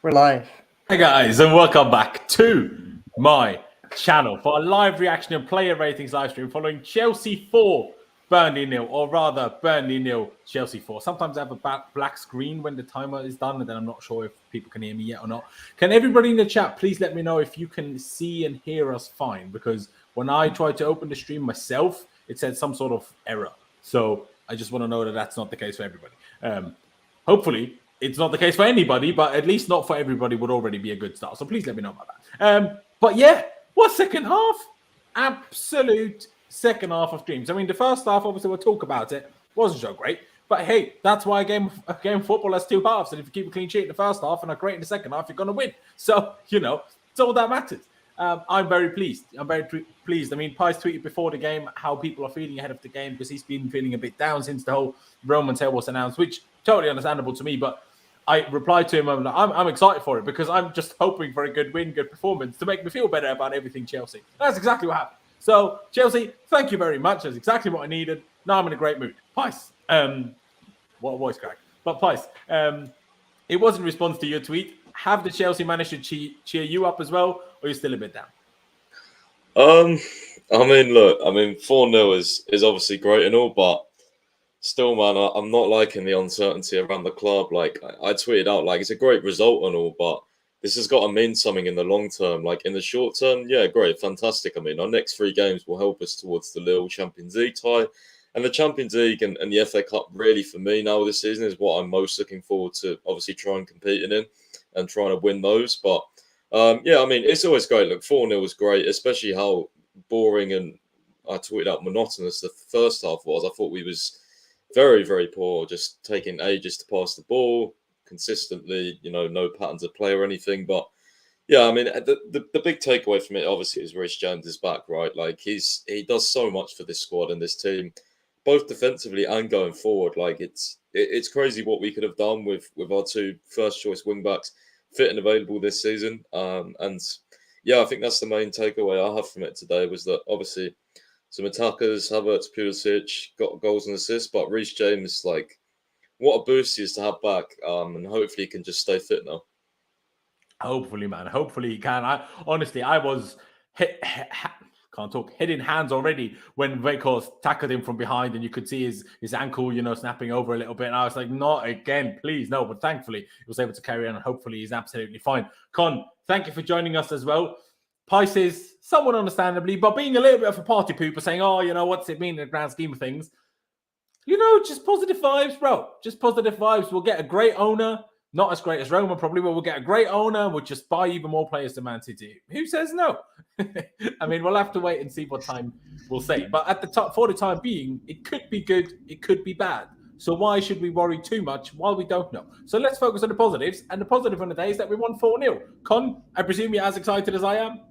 We're live. Hey guys, and welcome back to my channel for a live reaction and player ratings live stream following Chelsea 4, Burnley 0, or rather Burnley 0, Chelsea 4. Sometimes I have a black screen when the timer is done, and then I'm not sure if people can hear me yet or not. Can everybody in the chat please let me know if you can see and hear us fine? Because when I tried to open the stream myself, it said some sort of error. So I just want to know that that's not the case for everybody. Hopefully, it's not the case for anybody, but at least not for everybody would already be a good start. So please let me know about that. But yeah, what second half? Absolute second half of dreams. I mean, the first half, obviously, we'll talk about it. Wasn't so great. But hey, that's why a game of football has two halves. And if you keep a clean sheet in the first half and are great in the second half, you're going to win. So, it's all that matters. I'm very pleased. I'm very pleased. I mean, Pies tweeted before the game how people are feeling ahead of the game because he's been feeling a bit down since the whole Roman tale was announced, which totally understandable to me. But I replied to him, I'm excited for it because I'm just hoping for a good win, good performance to make me feel better about everything Chelsea. That's exactly what happened. So, Chelsea, thank you very much. That's exactly what I needed. Now I'm in a great mood. Pies, what a voice crack. But Pies, it was in response to your tweet. Have the Chelsea managed to cheer you up as well, or are you still a bit down? I mean, look, 4-0 is obviously great and all, but still, man, I'm not liking the uncertainty around the club. Like, I tweeted out, like, it's a great result and all, but this has got to mean something in the long term. Like, in the short term, yeah, great, fantastic. I mean, our next 3 games will help us towards the Lille Champions League tie. And the Champions League and the FA Cup, really, for me now this season, is what I'm most looking forward to, obviously, trying competing in and trying to win those. But, yeah, I mean, it's always great. Look, 4-0 was great, especially how boring and, I tweeted out, monotonous the first half was. I thought we was very, very poor, just taking ages to pass the ball consistently, no patterns of play or anything. But yeah, I mean, the big takeaway from it obviously is Reece James is back, right? Like he does so much for this squad and this team, both defensively and going forward. Like it's crazy what we could have done with our 2 first choice wing backs fit and available this season. And yeah, I think that's the main takeaway I have from it today was that obviously some attackers, Havertz, Pulisic, got goals and assists, but Reece James, like, what a boost he is to have back, and hopefully he can just stay fit now. Hopefully, man. Hopefully he can. I was can't talk head in hands already when Veikos tackled him from behind, and you could see his ankle, snapping over a little bit. And I was like, not again, please, no. But thankfully, he was able to carry on, and hopefully he's absolutely fine. Con, thank you for joining us as well. Pice is somewhat understandably, but being a little bit of a party pooper, saying, oh, what's it mean in the grand scheme of things? Just positive vibes, bro. Just positive vibes. We'll get a great owner. Not as great as Roma, probably, but we'll get a great owner. We'll just buy even more players to Man City. Who says no? I mean, we'll have to wait and see what time we'll say. But at the top, for the time being, it could be good. It could be bad. So why should we worry too much while we don't know? So let's focus on the positives. And the positive on the day is that we won 4-0. Con, I presume you're as excited as I am?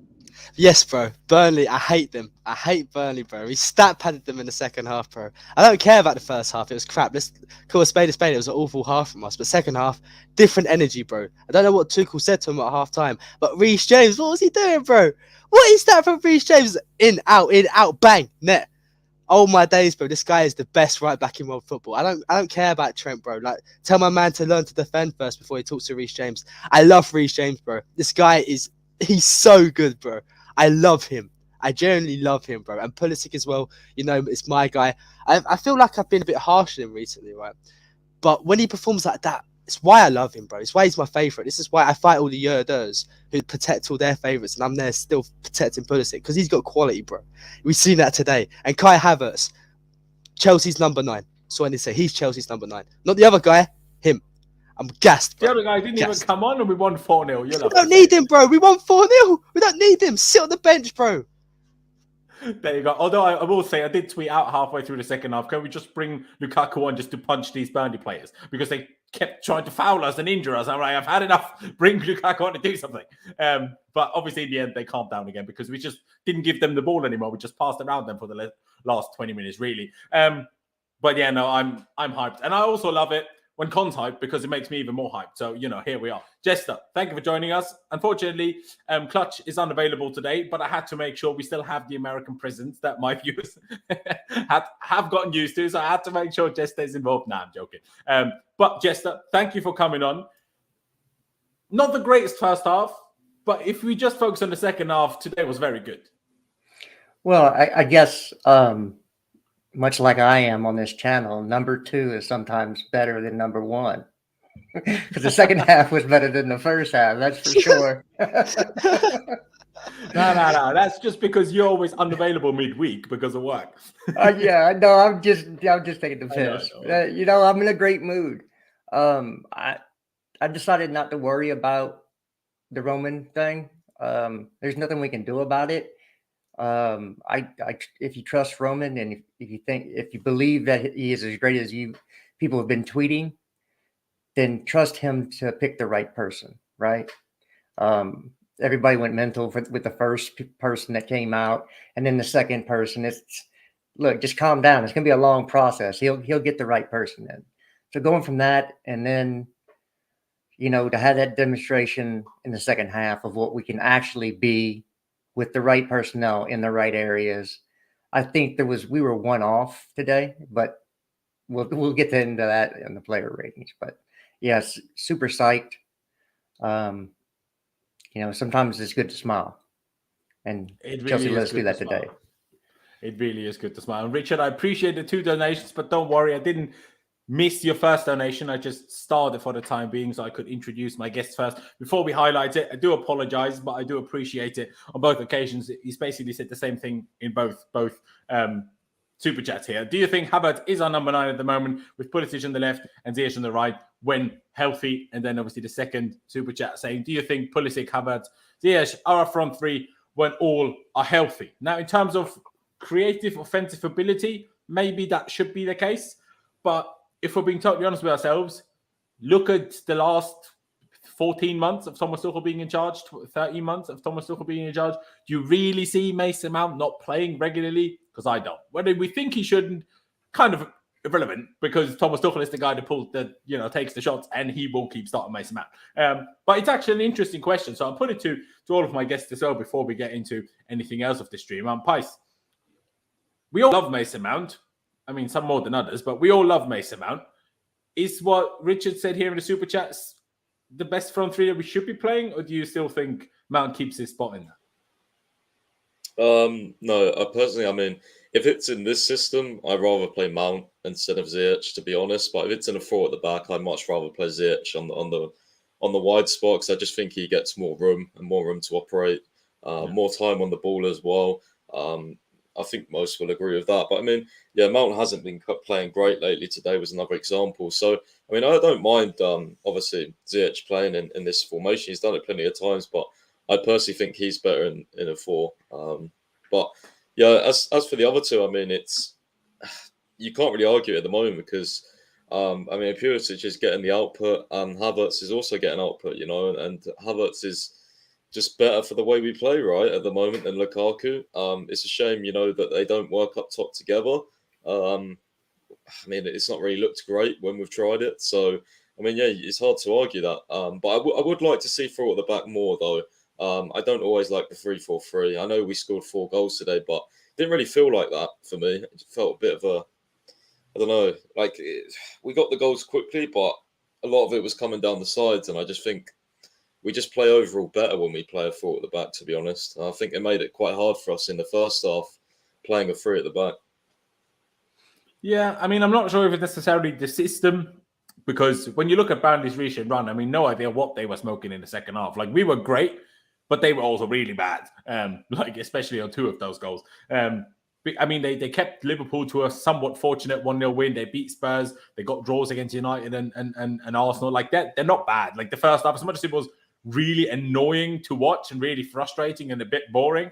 Yes, bro. Burnley, I hate them. I hate Burnley, bro. We stat padded them in the second half, bro. I don't care about the first half. It was crap. Let's call a spade a spade. It was an awful half from us. But second half, different energy, bro. I don't know what Tuchel said to him at half time. But Reece James, what was he doing, bro? What is that from Reece James? In, out, bang, net. Oh my days, bro. This guy is the best right back in world football. I don't care about Trent, bro. Like, tell my man to learn to defend first before he talks to Reece James. I love Reece James, bro. This guy he's so good, bro. I love him. I genuinely love him, bro. And Pulisic as well. It's my guy. I feel like I've been a bit harsh on him recently, right? But when he performs like that, it's why I love him, bro. It's why he's my favourite. This is why I fight all the Yerders who protect all their favourites, and I'm there still protecting Pulisic because he's got quality, bro. We've seen that today. And Kai Havertz, Chelsea's number 9. So when they say he's Chelsea's number 9, not the other guy, him. I'm gassed, bro. The other guy didn't even come on, and we won 4-0. We don't need him, bro. We won 4-0. We don't need him. Sit on the bench, bro. There you go. Although I will say, I did tweet out halfway through the second half, can we just bring Lukaku on just to punch these Burnley players? Because they kept trying to foul us and injure us. I'm like, I've had enough. Bring Lukaku on to do something. But obviously, in the end, they calmed down again because we just didn't give them the ball anymore. We just passed around them for the last 20 minutes, really. But yeah, no, I'm hyped. And I also love it when Con's hyped because it makes me even more hyped. So, here we are. Jester, thank you for joining us. Unfortunately, Clutch is unavailable today, but I had to make sure we still have the American presence that my viewers have gotten used to. So I had to make sure Jester is involved. Nah, I'm joking. But Jester, thank you for coming on. not the greatest first half, but if we just focus on the second half, today was very good. Well, I guess much like I am on this channel, number 2 is sometimes better than number 1. Because the second half was better than the first half, that's for sure. No. That's just because you're always unavailable midweek because of work. Yeah, no, I'm just taking the piss. You know, I'm in a great mood. I decided not to worry about the Roman thing. There's nothing we can do about it. If you trust Roman and if you believe that he is as great as people have been tweeting, then trust him to pick the right person, right? Everybody went mental with the first person that came out, and then the second person. Look, just calm down. It's gonna be a long process. He'll get the right person in. So going from that, and then to have that demonstration in the second half of what we can actually be with the right personnel in the right areas. I think we were one off today, but we'll get into that in the player ratings. But yes, super psyched. Sometimes it's good to smile, and Chelsea let us do that today. It really is good to smile. And Richard, I appreciate the 2 donations, but don't worry, I didn't miss your first donation. I just started for the time being so I could introduce my guests first. Before we highlight it, I do apologize, but I do appreciate it on both occasions. He's basically said the same thing in both super chats here. Do you think Havertz is our number 9 at the moment with Pulisic on the left and Ziyech on the right when healthy? And then obviously the second super chat saying, do you think Pulisic, Havertz, Ziyech are our front 3 when all are healthy? Now, in terms of creative offensive ability, maybe that should be the case. But if we're being totally honest with ourselves, look at the last 14 months of Thomas Tuchel being in charge, 13 months of Thomas Tuchel being in charge. Do you really see Mason Mount not playing regularly? Because I don't. Whether we think he shouldn't, kind of irrelevant, because Thomas Tuchel is the guy that takes the shots, and he will keep starting Mason Mount. But it's actually an interesting question, so I'll put it to all of my guests as well before we get into anything else of the stream. Pice, we all love Mason Mount. I mean, some more than others, but we all love Mason Mount. Is what Richard said here in the super chats the best front 3 that we should be playing, or do you still think Mount keeps his spot in there? No, personally, I mean, if it's in this system, I'd rather play Mount instead of Ziyech, to be honest. But if it's in a 4 at the back, I'd much rather play Ziyech on the wide spot, because I just think he gets more room to operate, more time on the ball as well. I think most will agree with that. But I mean, yeah, Mount hasn't been playing great lately. Today was another example. So, I mean, I don't mind, obviously, Ziyech playing in this formation. He's done it plenty of times, but I personally think he's better in a 4. But yeah, as for the other 2, I mean, you can't really argue at the moment because, I mean, Pulisic is getting the output and Havertz is also getting output, and Havertz is just better for the way we play, right, at the moment than Lukaku. It's a shame, that they don't work up top together. I mean, it's not really looked great when we've tried it. So, I mean, yeah, it's hard to argue that. But I would like to see 4 at the back more, though. I don't always like the 3-4-3. I know we scored 4 goals today, but it didn't really feel like that for me. It felt a bit of a, I don't know, we got the goals quickly, but a lot of it was coming down the sides, and I just think we just play overall better when we play a 4 at the back, to be honest. I think it made it quite hard for us in the first half, playing a 3 at the back. Yeah, I mean, I'm not sure if it's necessarily the system, because when you look at Burnley's recent run, I mean, no idea what they were smoking in the second half. We were great, but they were also really bad, especially on 2 of those goals. I mean, they kept Liverpool to a somewhat fortunate 1-0 win. They beat Spurs. They got draws against United and Arsenal. They're not bad. The first half, as much as it was really annoying to watch and really frustrating and a bit boring,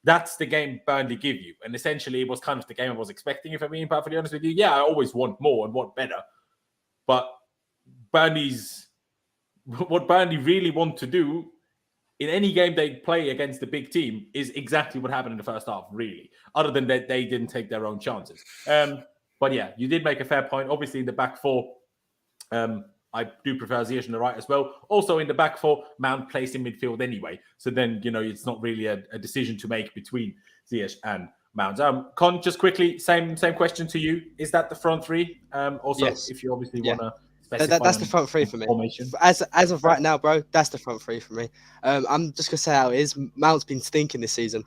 that's the game Burnley give you. And essentially, it was kind of the game I was expecting, if I'm being perfectly honest with you. Yeah, I always want more and want better. But what Burnley really want to do in any game they play against the big team is exactly what happened in the first half, really, other than that they didn't take their own chances. But yeah, you did make a fair point. Obviously, in the back 4, I do prefer Ziyech on the right as well. Also, in the back 4, Mount plays in midfield anyway. So then, it's not really a decision to make between Ziyech and Mount. Con, just quickly, same question to you. Is that the front 3? Also, yes. if you obviously want to specify That's on the front three for me. formation? As of right now, bro, that's the front three for me. I'm just gonna say how it is. Mount's been stinking this season.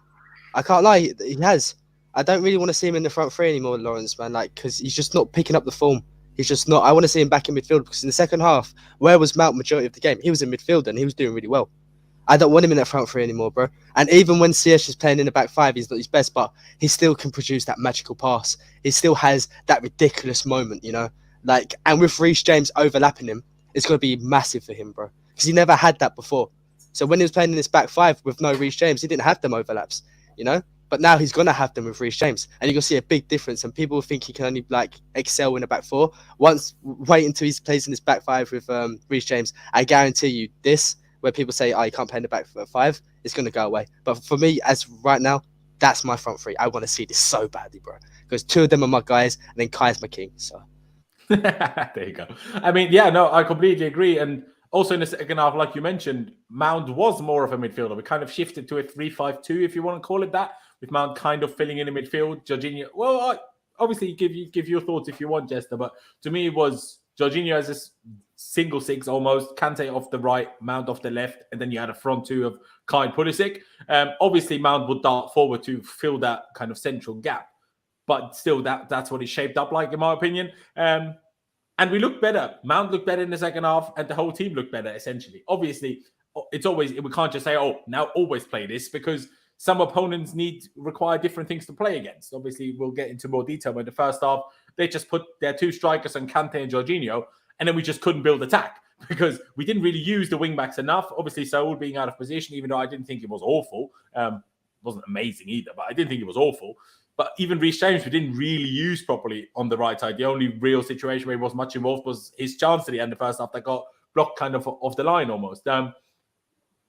I can't lie, he has. I don't really want to see him in the front three anymore, Laurenz, man. Like, because he's just not picking up the form. He's just not. I want to see him back in midfield because in the second half, where was Mount majority of the game? He was in midfield and he was doing really well. I don't want him in that front three anymore, bro. And even when CH is playing in the back five, he's not his best, but he still can produce that magical pass. He still has that ridiculous moment, you know? Like, and with Reece James overlapping him, it's going to be massive for him, bro. Because he never had that before. So when he was playing in this back five with no Reece James, he didn't have them overlaps, you know? But now he's going to have them with Reece James. And you're going to see a big difference. And people think he can only, like, excel in a back four. Wait until he's plays in this back five with Reece James. I guarantee you this, where people say, oh, you can't play in the back five, it's going to go away. But for me, as right now, that's my front three. I want to see this so badly, bro. Because two of them are my guys, and then Kai's my king. So there you go. I mean, yeah, no, I completely agree. And also in the second half, like you mentioned, Mount was more of a midfielder. We kind of shifted to a 3-5-2, if you want to call it that, with Mount kind of filling in the midfield. Jorginho, well, obviously give your thoughts if you want, Jester, but to me it was Jorginho as a single six almost, Kante off the right, Mount off the left, and then you had a front two of Kai and Pulisic. Obviously, Mount would dart forward to fill that kind of central gap, but still, that's what it shaped up like, in my opinion. And we looked better. Mount looked better in the second half, and the whole team looked better, essentially. Obviously, it's always, we can't just say, oh, now always play this, because some opponents require different things to play against. Obviously, we'll get into more detail, but in the first half, they just put their two strikers on Kante and Jorginho, and then we just couldn't build attack because we didn't really use the wing-backs enough. Obviously, Saul being out of position, even though I didn't think it was awful. It wasn't amazing either, but I didn't think it was awful. But even Reece James, we didn't really use properly on the right side. The only real situation where he was much involved was his chance at the end of the first half that got blocked kind of off the line almost.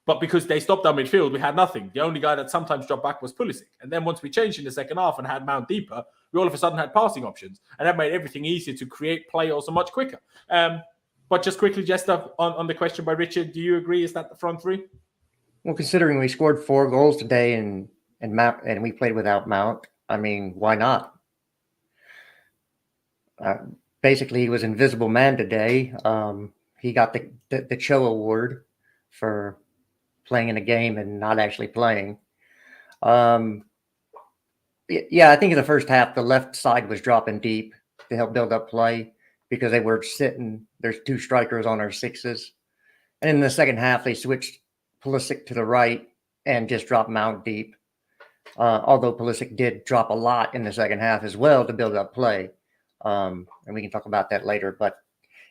But because they stopped our midfield, we had nothing. The only guy that sometimes dropped back was Pulisic. And then once we changed in the second half and had Mount deeper, we all of a sudden had passing options. And that made everything easier to create play also much quicker. But just quickly, Jester, on the question by Richard, do you agree? Is that the front three? Well, considering we scored 4 goals today and we played without Mount, I mean, why not? Basically, he was invisible man today. He got the Cho award for playing in a game and not actually playing. Yeah, I think in the first half, the left side was dropping deep to help build up play because they were sitting. There's 2 strikers on our 6s. And in the second half, they switched Pulisic to the right and just dropped Mount deep. Although Pulisic did drop a lot in the second half as well to build up play. And we can talk about that later. But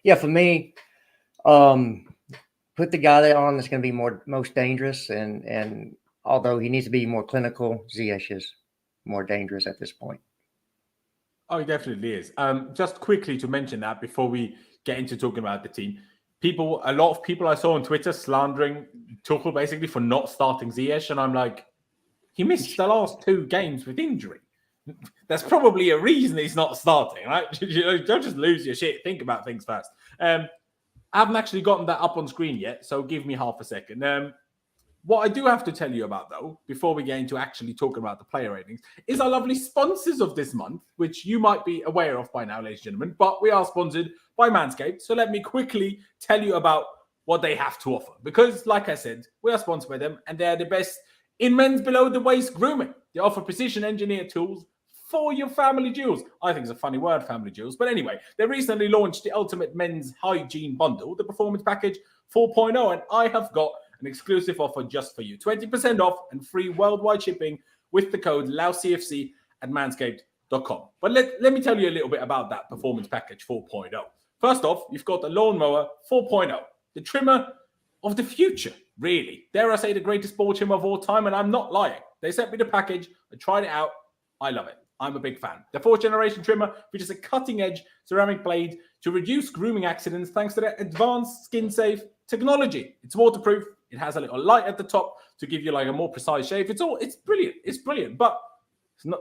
yeah, for me, put the guy that's going to be most dangerous. And although he needs to be more clinical, Ziyech is more dangerous at this point. Oh, he definitely is. Just quickly to mention that before we get into talking about the team, a lot of people I saw on Twitter slandering Tuchel basically for not starting Ziyech, and I'm like, he missed the last 2 games with injury. There's probably a reason he's not starting, right? Don't just lose your shit. Think about things first. I haven't actually gotten that up on screen yet, so give me half a second. What I do have to tell you about, though, before we get into actually talking about the player ratings, is our lovely sponsors of this month, which you might be aware of by now, ladies and gentlemen, but we are sponsored by Manscaped. So let me quickly tell you about what they have to offer. Because, like I said, we are sponsored by them, and they're the best in men's below-the-waist grooming. They offer precision-engineered tools for your family jewels. I think it's a funny word, family jewels. But anyway, they recently launched the Ultimate Men's Hygiene Bundle, the Performance Package 4.0, and I have got an exclusive offer just for you. 20% off and free worldwide shipping with the code LAUCFC at manscaped.com. But let me tell you a little bit about that Performance Package 4.0. First off, you've got the Lawnmower 4.0, the trimmer of the future, really. Dare I say the greatest ball trimmer of all time, and I'm not lying. They sent me the package, I tried it out, I love it. I'm a big fan. The 4th generation trimmer features a cutting-edge ceramic blade to reduce grooming accidents thanks to their advanced skin-safe technology. It's waterproof. It has a little light at the top to give you like a more precise shave. It's brilliant. It's brilliant. But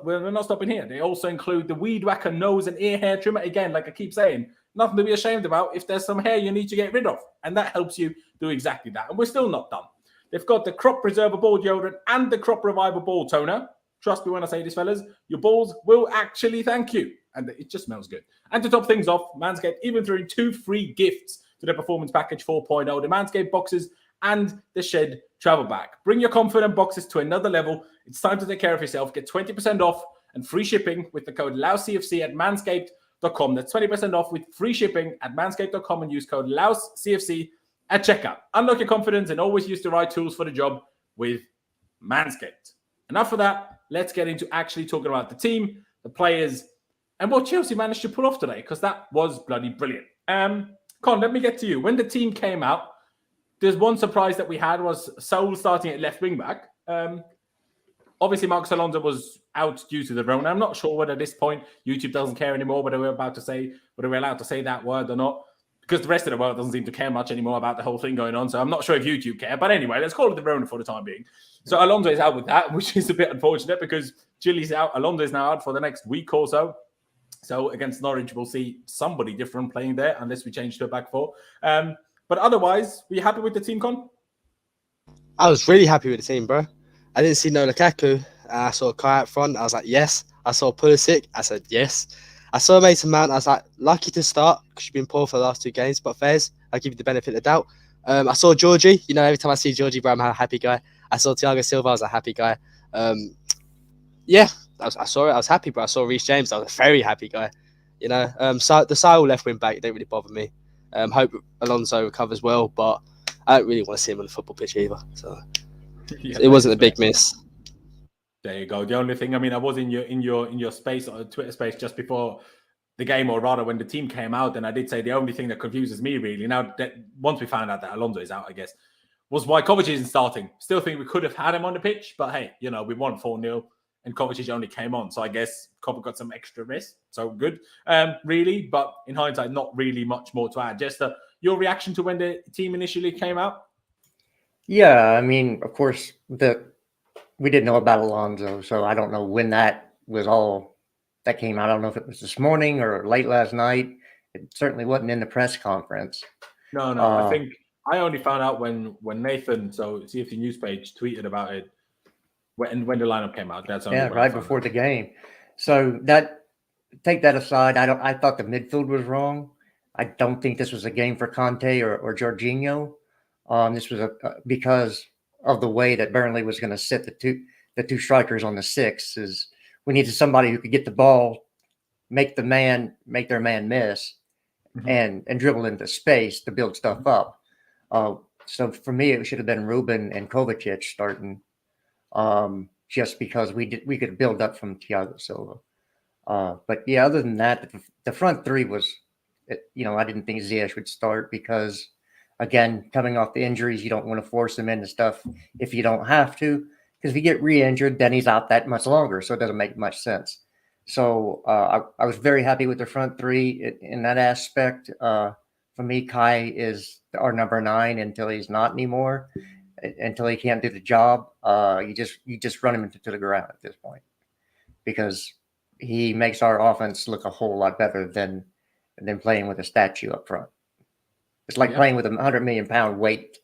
we're not stopping here. They also include the Weed Whacker nose and ear hair trimmer. Again, like I keep saying, nothing to be ashamed about if there's some hair you need to get rid of. And that helps you do exactly that. And we're still not done. They've got the Crop Preserver Ball Deodorant and the Crop Reviver Ball Toner. trust me when I say this, fellas, your balls will actually thank you. And it just smells good. And to top things off, Manscaped even threw in 2 free gifts to the Performance Package 4.0, the Manscaped boxes and the Shed travel bag. Bring your confident boxes to another level. It's time to take care of yourself. Get 20% off and free shipping with the code LAUSCFC at manscaped.com. That's 20% off with free shipping at manscaped.com and use code LAUSCFC at checkout. Unlock your confidence and always use the right tools for the job with Manscaped. Enough of that. Let's get into actually talking about the team, the players, and what Chelsea managed to pull off today, because that was bloody brilliant. Con, let me get to you. When the team came out, there's one surprise that we had was Saul starting at left wing back. Obviously, Marcos Alonso was out due to the Rona. I'm not sure whether at this point YouTube doesn't care anymore, whether we're allowed to say that word or not, because the rest of the world doesn't seem to care much anymore about the whole thing going on. So I'm not sure if YouTube care. But anyway, let's call it the Rona for the time being. So Alonso is out with that, which is a bit unfortunate because Chilly's out. Alonso is now out for the next week or so. So against Norwich, we'll see somebody different playing there unless we change to a back four. But otherwise, were you happy with the team, Con? I was really happy with the team, bro. I didn't see no Lukaku. I saw Kai up front. I was like, yes. I saw Pulisic. I said, yes. I saw Mason Mount. I was like, lucky to start because you've been poor for the last 2 games. But Fairs, I'll give you the benefit of the doubt. I saw Georgie. You know, every time I see Georgie, bro, I'm a happy guy. I saw Thiago Silva. I was a happy guy. Yeah, I saw it. I was happy, bro. I saw Reece James. I was a very happy guy. You know, so the Saul left wing back, it didn't really bother me. Hope Alonso recovers well, but I don't really want to see him on the football pitch either. So yeah, it wasn't a big miss. There you go. The only thing, I mean, I was in your space, or Twitter space, just before the game, or rather when the team came out, and I did say the only thing that confuses me really now that once we found out that Alonso is out, I guess, was why Kovacic isn't starting. Still think we could have had him on the pitch, but hey, you know, we won 4-0. And Kovacic only came on. So I guess Kovacic got some extra rest. So good, really. But in hindsight, not really much more to add. Just your reaction to when the team initially came out? Yeah, I mean, of course, we didn't know about Alonso. So I don't know when that was all that came out. I don't know if it was this morning or late last night. It certainly wasn't in the press conference. No. I think I only found out when Nathan, so CFC News page, tweeted about it. When the lineup came out, that's only right before the game. So take that aside. I thought the midfield was wrong. I don't think this was a game for Conte or Jorginho. This was because of the way that Burnley was going to sit the two strikers on the 6. Is we needed somebody who could get the ball, make their man miss, and dribble into space to build stuff up. So for me, it should have been Ruben and Kovacic starting. Just because we could build up from Thiago Silva. But yeah, other than that, the front 3 was, you know, I didn't think Ziyech would start because, again, coming off the injuries, you don't want to force him into stuff if you don't have to, because if you get re-injured, then he's out that much longer, so it doesn't make much sense. So I was very happy with the front 3 in that aspect. For me, Kai is our number 9 until he's not anymore. Until he can't do the job, you just run him into the ground at this point, because he makes our offense look a whole lot better than playing with a statue up front. It's like playing with a 100 million pound weight.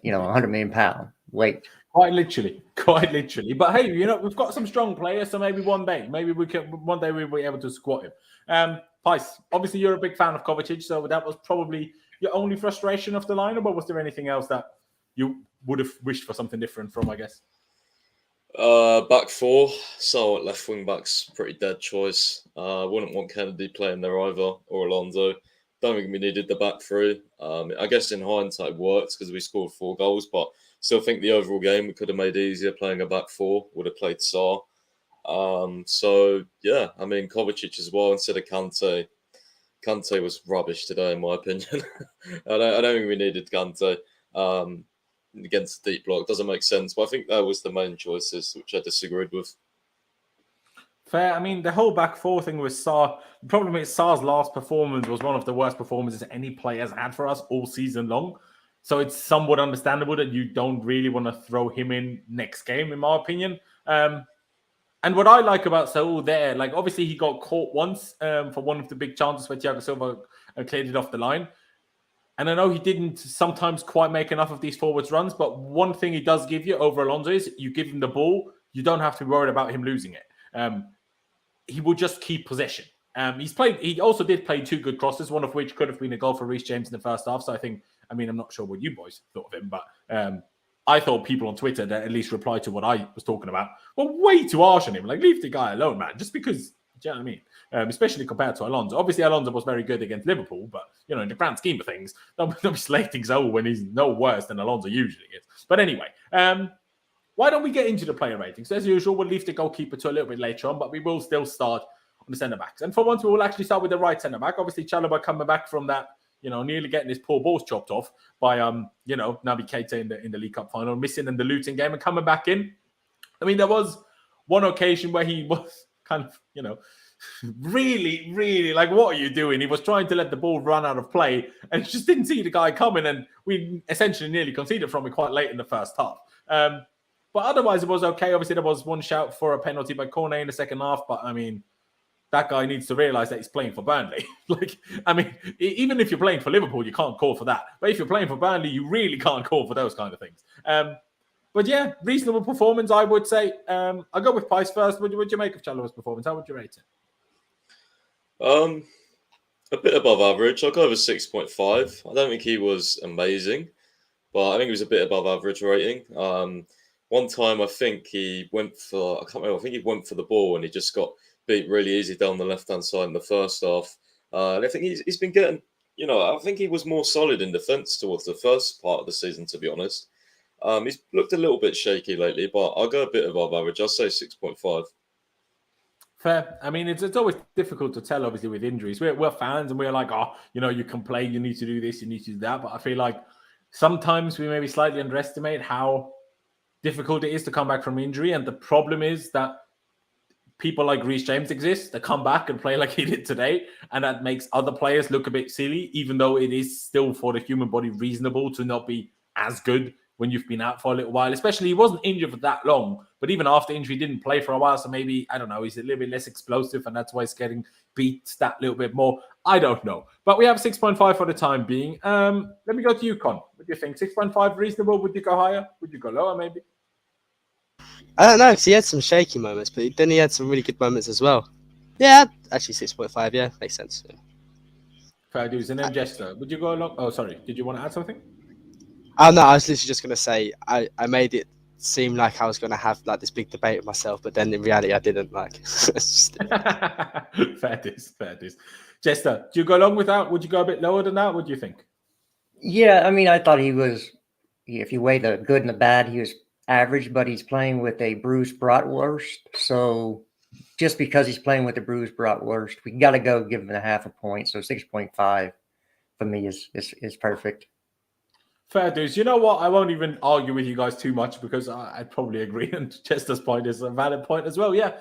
You know, 100 million pound weight. Quite literally. But hey, you know, we've got some strong players, so maybe one day we'll be able to squat him. Pice, obviously you're a big fan of Kovacic, so that was probably your only frustration of the lineup, or was there anything else that you would have wished for something different from, I guess? Back 4, so at left wing back's pretty dead choice. Wouldn't want Kennedy playing there either, or Alonso. Don't think we needed the back 3. I guess in hindsight it works because we scored 4 goals, but still think the overall game we could have made easier playing a back 4. Would have played Saul. So yeah, I mean Kovacic as well instead of Kante. Kante was rubbish today, in my opinion. I don't think we needed Kante. Against the deep block doesn't make sense, but I think that was the main choices which I disagreed with. Fair. I mean, the whole back 4 thing with Saul. The problem is Saul's last performance was one of the worst performances any player has had for us all season long. So it's somewhat understandable that you don't really want to throw him in next game, in my opinion. And what I like about Saul there, like obviously he got caught once for one of the big chances where Thiago Silva cleared it off the line. And I know he didn't sometimes quite make enough of these forwards runs, but one thing he does give you over Alonso is you give him the ball, you don't have to be worried about him losing it. He will just keep possession. He also did play 2 good crosses, one of which could have been a goal for Reece James in the first half. So I'm not sure what you boys thought of him, but I thought people on Twitter that at least replied to what I was talking about were way too harsh on him. Like, leave the guy alone, man. Just because, do you know what I mean? Especially compared to Alonso. Obviously, Alonso was very good against Liverpool, but, in the grand scheme of things, don't be slating Saul when he's no worse than Alonso usually is. But anyway, why don't we get into the player ratings? As usual, we'll leave the goalkeeper to a little bit later on, but we will still start on the centre-backs. And for once, we will actually start with the right centre-back. Obviously, Chalobah coming back from that, nearly getting his poor balls chopped off by, Naby Keita in the League Cup final, missing in the Luton game and coming back in. I mean, there was one occasion where he was kind of, really, really like, what are you doing? He was trying to let the ball run out of play and just didn't see the guy coming. And we essentially nearly conceded from it quite late in the first half. But otherwise, it was okay. Obviously, there was one shout for a penalty by Cornet in the second half. But, that guy needs to realise that he's playing for Burnley. Even if you're playing for Liverpool, you can't call for that. But if you're playing for Burnley, you really can't call for those kind of things. But yeah, reasonable performance, I would say. I'll go with Pice first. What do you make of Chalobah's performance? How would you rate it? A bit above average. I'll go with 6.5. I don't think he was amazing, but I think he was a bit above average rating. One time I think he went for, I can't remember, I think he went for the ball and he just got beat really easy down the left-hand side in the first half. And I think he's been getting, I think he was more solid in defence towards the first part of the season, to be honest. He's looked a little bit shaky lately, but I'll go a bit above average. I'll say 6.5. Fair. I mean, it's always difficult to tell, obviously, with injuries. We're fans and we're like, you can play, you need to do this, you need to do that. But I feel like sometimes we maybe slightly underestimate how difficult it is to come back from injury. And the problem is that people like Reece James exist that come back and play like he did today. And that makes other players look a bit silly, even though it is still for the human body reasonable to not be as good when you've been out for a little while. Especially, he wasn't injured for that long. But even after injury, he didn't play for a while. So maybe, I don't know, he's a little bit less explosive and that's why he's getting beat that little bit more. I don't know. But we have 6.5 for the time being. Let me go to you, Con. What do you think? 6.5 reasonable? Would you go higher? Would you go lower, maybe? I don't know, because he had some shaky moments, but then he had some really good moments as well. Yeah, actually 6.5, yeah, makes sense. Yeah. Fair dues. And then Jester, would you go along? Oh, sorry. Did you want to add something? Oh, no, I was literally just going to say, I made it seem like I was going to have like this big debate with myself, but then in reality I didn't. Fair dues. Jester, do you go along with that? Would you go a bit lower than that? What do you think? Yeah, I mean, I thought he was, if you weigh the good and the bad, he was average, but he's playing with a bruised bratwurst. So just because he's playing with a bruised bratwurst, we got to go give him a half a point. So 6.5 for me is perfect. Fair dues. You know what? I won't even argue with you guys too much because I'd probably agree. And Chester's point is a valid point as well. Yeah.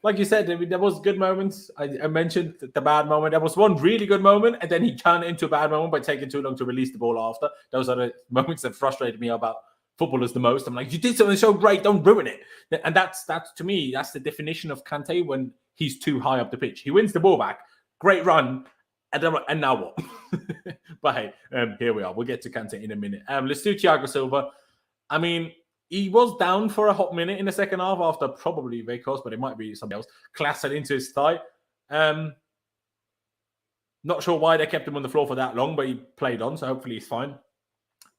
Like you said, I mean, there was good moments. I mentioned the bad moment. There was one really good moment, and then he turned it into a bad moment by taking too long to release the ball after. Those are the moments that frustrated me about footballers the most. I'm like, you did something so great, don't ruin it. And that's to me, that's the definition of Kante when he's too high up the pitch. He wins the ball back, great run, and now what? But hey, here we are. We'll get to Kante in a minute. Let's do Thiago Silva. I mean, he was down for a hot minute in the second half after probably Veikos, but it might be somebody else, clattered into his thigh. Not sure why they kept him on the floor for that long, but he played on, so hopefully he's fine.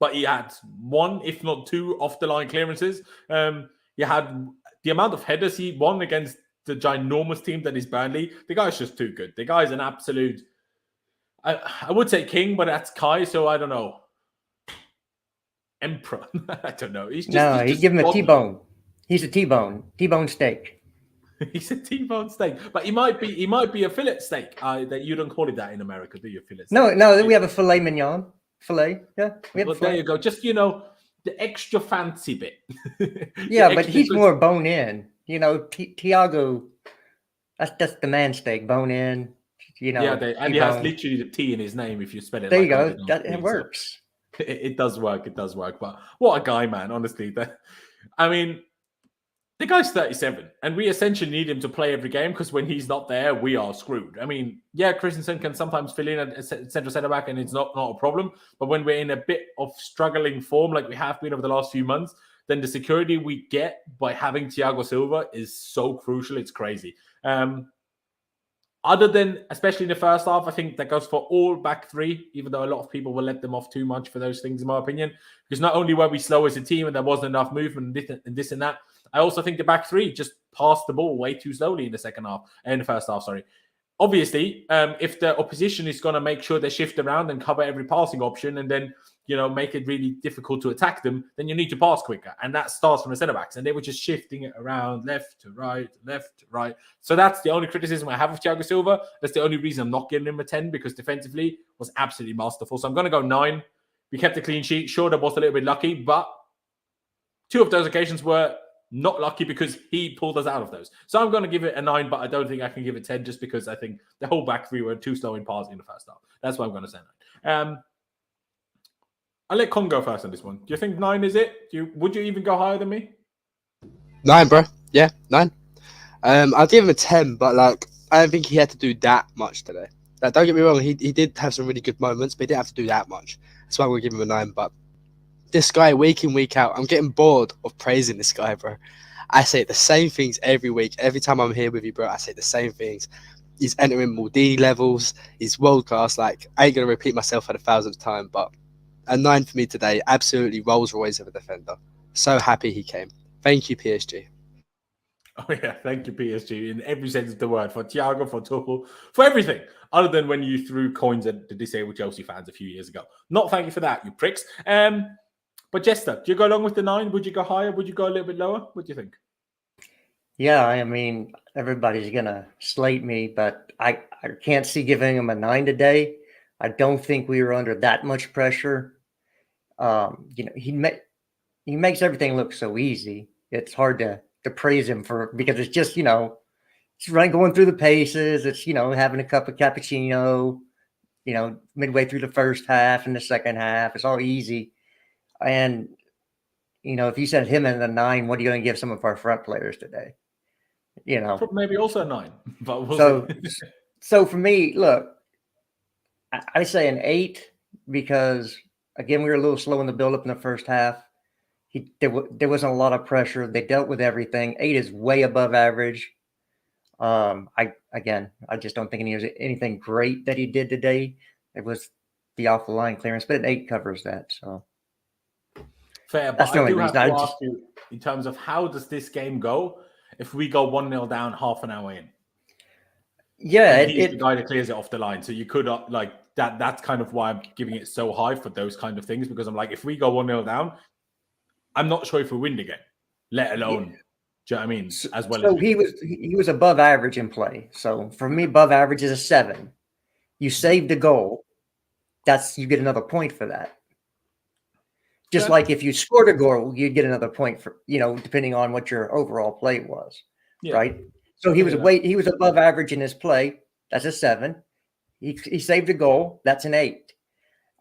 But he had one, if not two, off-the-line clearances. He had the amount of headers he won against the ginormous team that is Burnley. The guy's just too good. The guy's an absolute, I would say king, but that's Kai, so I don't know. Emperor. I don't know. He's give him a T-bone. He's a T-bone. T-bone steak. He's a T-bone steak, but he might be a fillet steak. That you don't call it that in America, do you? Fillet steak? No. We have a filet mignon. Filet. Yeah. There you go. Just the extra fancy bit. Yeah, but he's more bone in. Thiago. That's the man steak. Bone in. Yeah, and he has literally the T in his name if you spell it. There you go. It works. It does work. It does work. But what a guy, man. Honestly, I mean, the guy's 37, and we essentially need him to play every game because when he's not there, we are screwed. I mean, yeah, Christensen can sometimes fill in at central centre back, and it's not a problem. But when we're in a bit of struggling form, like we have been over the last few months, then the security we get by having Thiago Silva is so crucial. It's crazy. Other than, especially in the first half, I think that goes for all back three, even though a lot of people will let them off too much for those things, in my opinion. Because not only were we slow as a team and there wasn't enough movement and this and that, I also think the back three just passed the ball way too slowly in the first half, sorry. Obviously, if the opposition is going to make sure they shift around and cover every passing option and then, make it really difficult to attack them, then you need to pass quicker. And that starts from the centre-backs. And they were just shifting it around left to right. So that's the only criticism I have of Thiago Silva. That's the only reason I'm not giving him a 10, because defensively was absolutely masterful. So I'm going to go 9. We kept a clean sheet. Sure, that was a little bit lucky, but 2 of those occasions were not lucky because he pulled us out of those. So I'm going to give it a 9, but I don't think I can give it 10 just because I think the whole back three were too slow in passing in the first half. That's why I'm going to say 9. I'll let Con go first on this one. Do you think 9 is it? Would you even go higher than me? 9, bro. Yeah, 9. I'll give him a 10, but I don't think he had to do that much today. Don't get me wrong, he did have some really good moments, but he didn't have to do that much. That's why I'm going to give him a 9. But this guy, week in, week out, I'm getting bored of praising this guy, bro. I say the same things every week. Every time I'm here with you, bro, I say the same things. He's entering more D levels. He's world class. I ain't going to repeat myself for the 1000th time, but a 9 for me today. Absolutely Rolls Royce of a defender. So happy he came. Thank you, PSG. Oh, yeah. Thank you, PSG, in every sense of the word. For Thiago, for Tuchel, for everything. Other than when you threw coins at the disabled Chelsea fans a few years ago. Not thank you for that, you pricks. But Jester, do you go along with the 9? Would you go higher? Would you go a little bit lower? What do you think? Yeah, I mean, everybody's going to slate me, but I can't see giving him a 9 today. I don't think we were under that much pressure. He makes everything look so easy. It's hard to praise him because it's just, it's going through the paces. It's, having a cup of cappuccino, midway through the first half and the second half. It's all easy. And, if you said him in a 9, what are you going to give some of our front players today? Maybe also a 9. But so for me, look, I say an 8 because, again, we were a little slow in the build-up in the first half. There wasn't a lot of pressure. They dealt with everything. 8 is way above average. I just don't think anything great that he did today. It was the off-the-line clearance, but an 8 covers that. So fair, but I do have to ask you, in terms of how does this game go if we go 1-0 down half an hour in? Yeah, he's the guy that clears it off the line. So you could that. That's kind of why I'm giving it so high for those kind of things, because I'm like, if we go 1-0 down, I'm not sure if we win the game, let alone. Do you know what I mean? As well, so he was above average in play. So for me, above average is a 7. You saved a goal, you get another point for that. Just like if you scored a goal, you'd get another point for, depending on what your overall play was, right? So he was above average in his play. That's a 7. He saved a goal. That's an 8.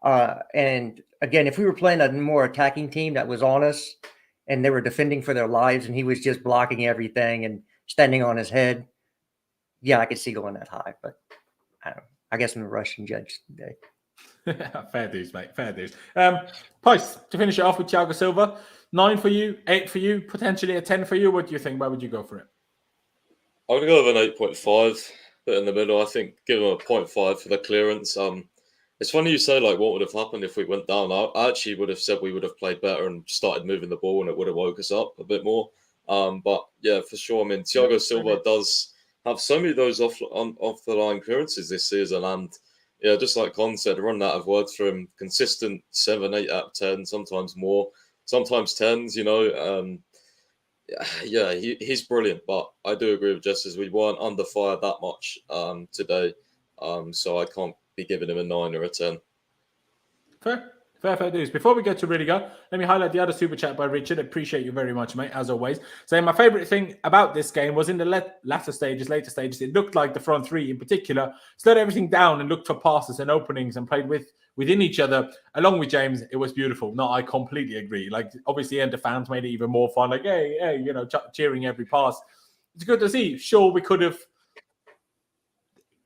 And again, if we were playing a more attacking team that was on us and they were defending for their lives and he was just blocking everything and standing on his head, I could see going that high. But I guess I'm a Russian judge today. Fair dues, mate. Fair dues. Price, to finish it off with Thiago Silva, 9 for you, 8 for you, potentially a 10 for you. What do you think? Where would you go for it? I'm going to go with an 8.5, bit in the middle. I think give him a 0.5 for the clearance. It's funny you say, what would have happened if we went down? I actually would have said we would have played better and started moving the ball and it would have woke us up a bit more. But yeah, for sure. I mean, Thiago Silva does have so many of those off the line clearances this season. And yeah, just like Con said, run out of words for him. Consistent 7, 8 out of 10, sometimes more, sometimes 10s, he's brilliant. But I do agree with Jess, we weren't under fire that much today. So I can't be giving him a 9 or a 10. Fair dues. Before we get to really go, let me highlight the other super chat by Richard. Appreciate you very much, mate, as always. Saying my favorite thing about this game was in the later stages, it looked like the front three in particular slowed everything down and looked for passes and openings and played within each other. Along with James, it was beautiful. No, I completely agree. Obviously, and the fans made it even more fun. Hey, cheering every pass. It's good to see. Sure, we could have.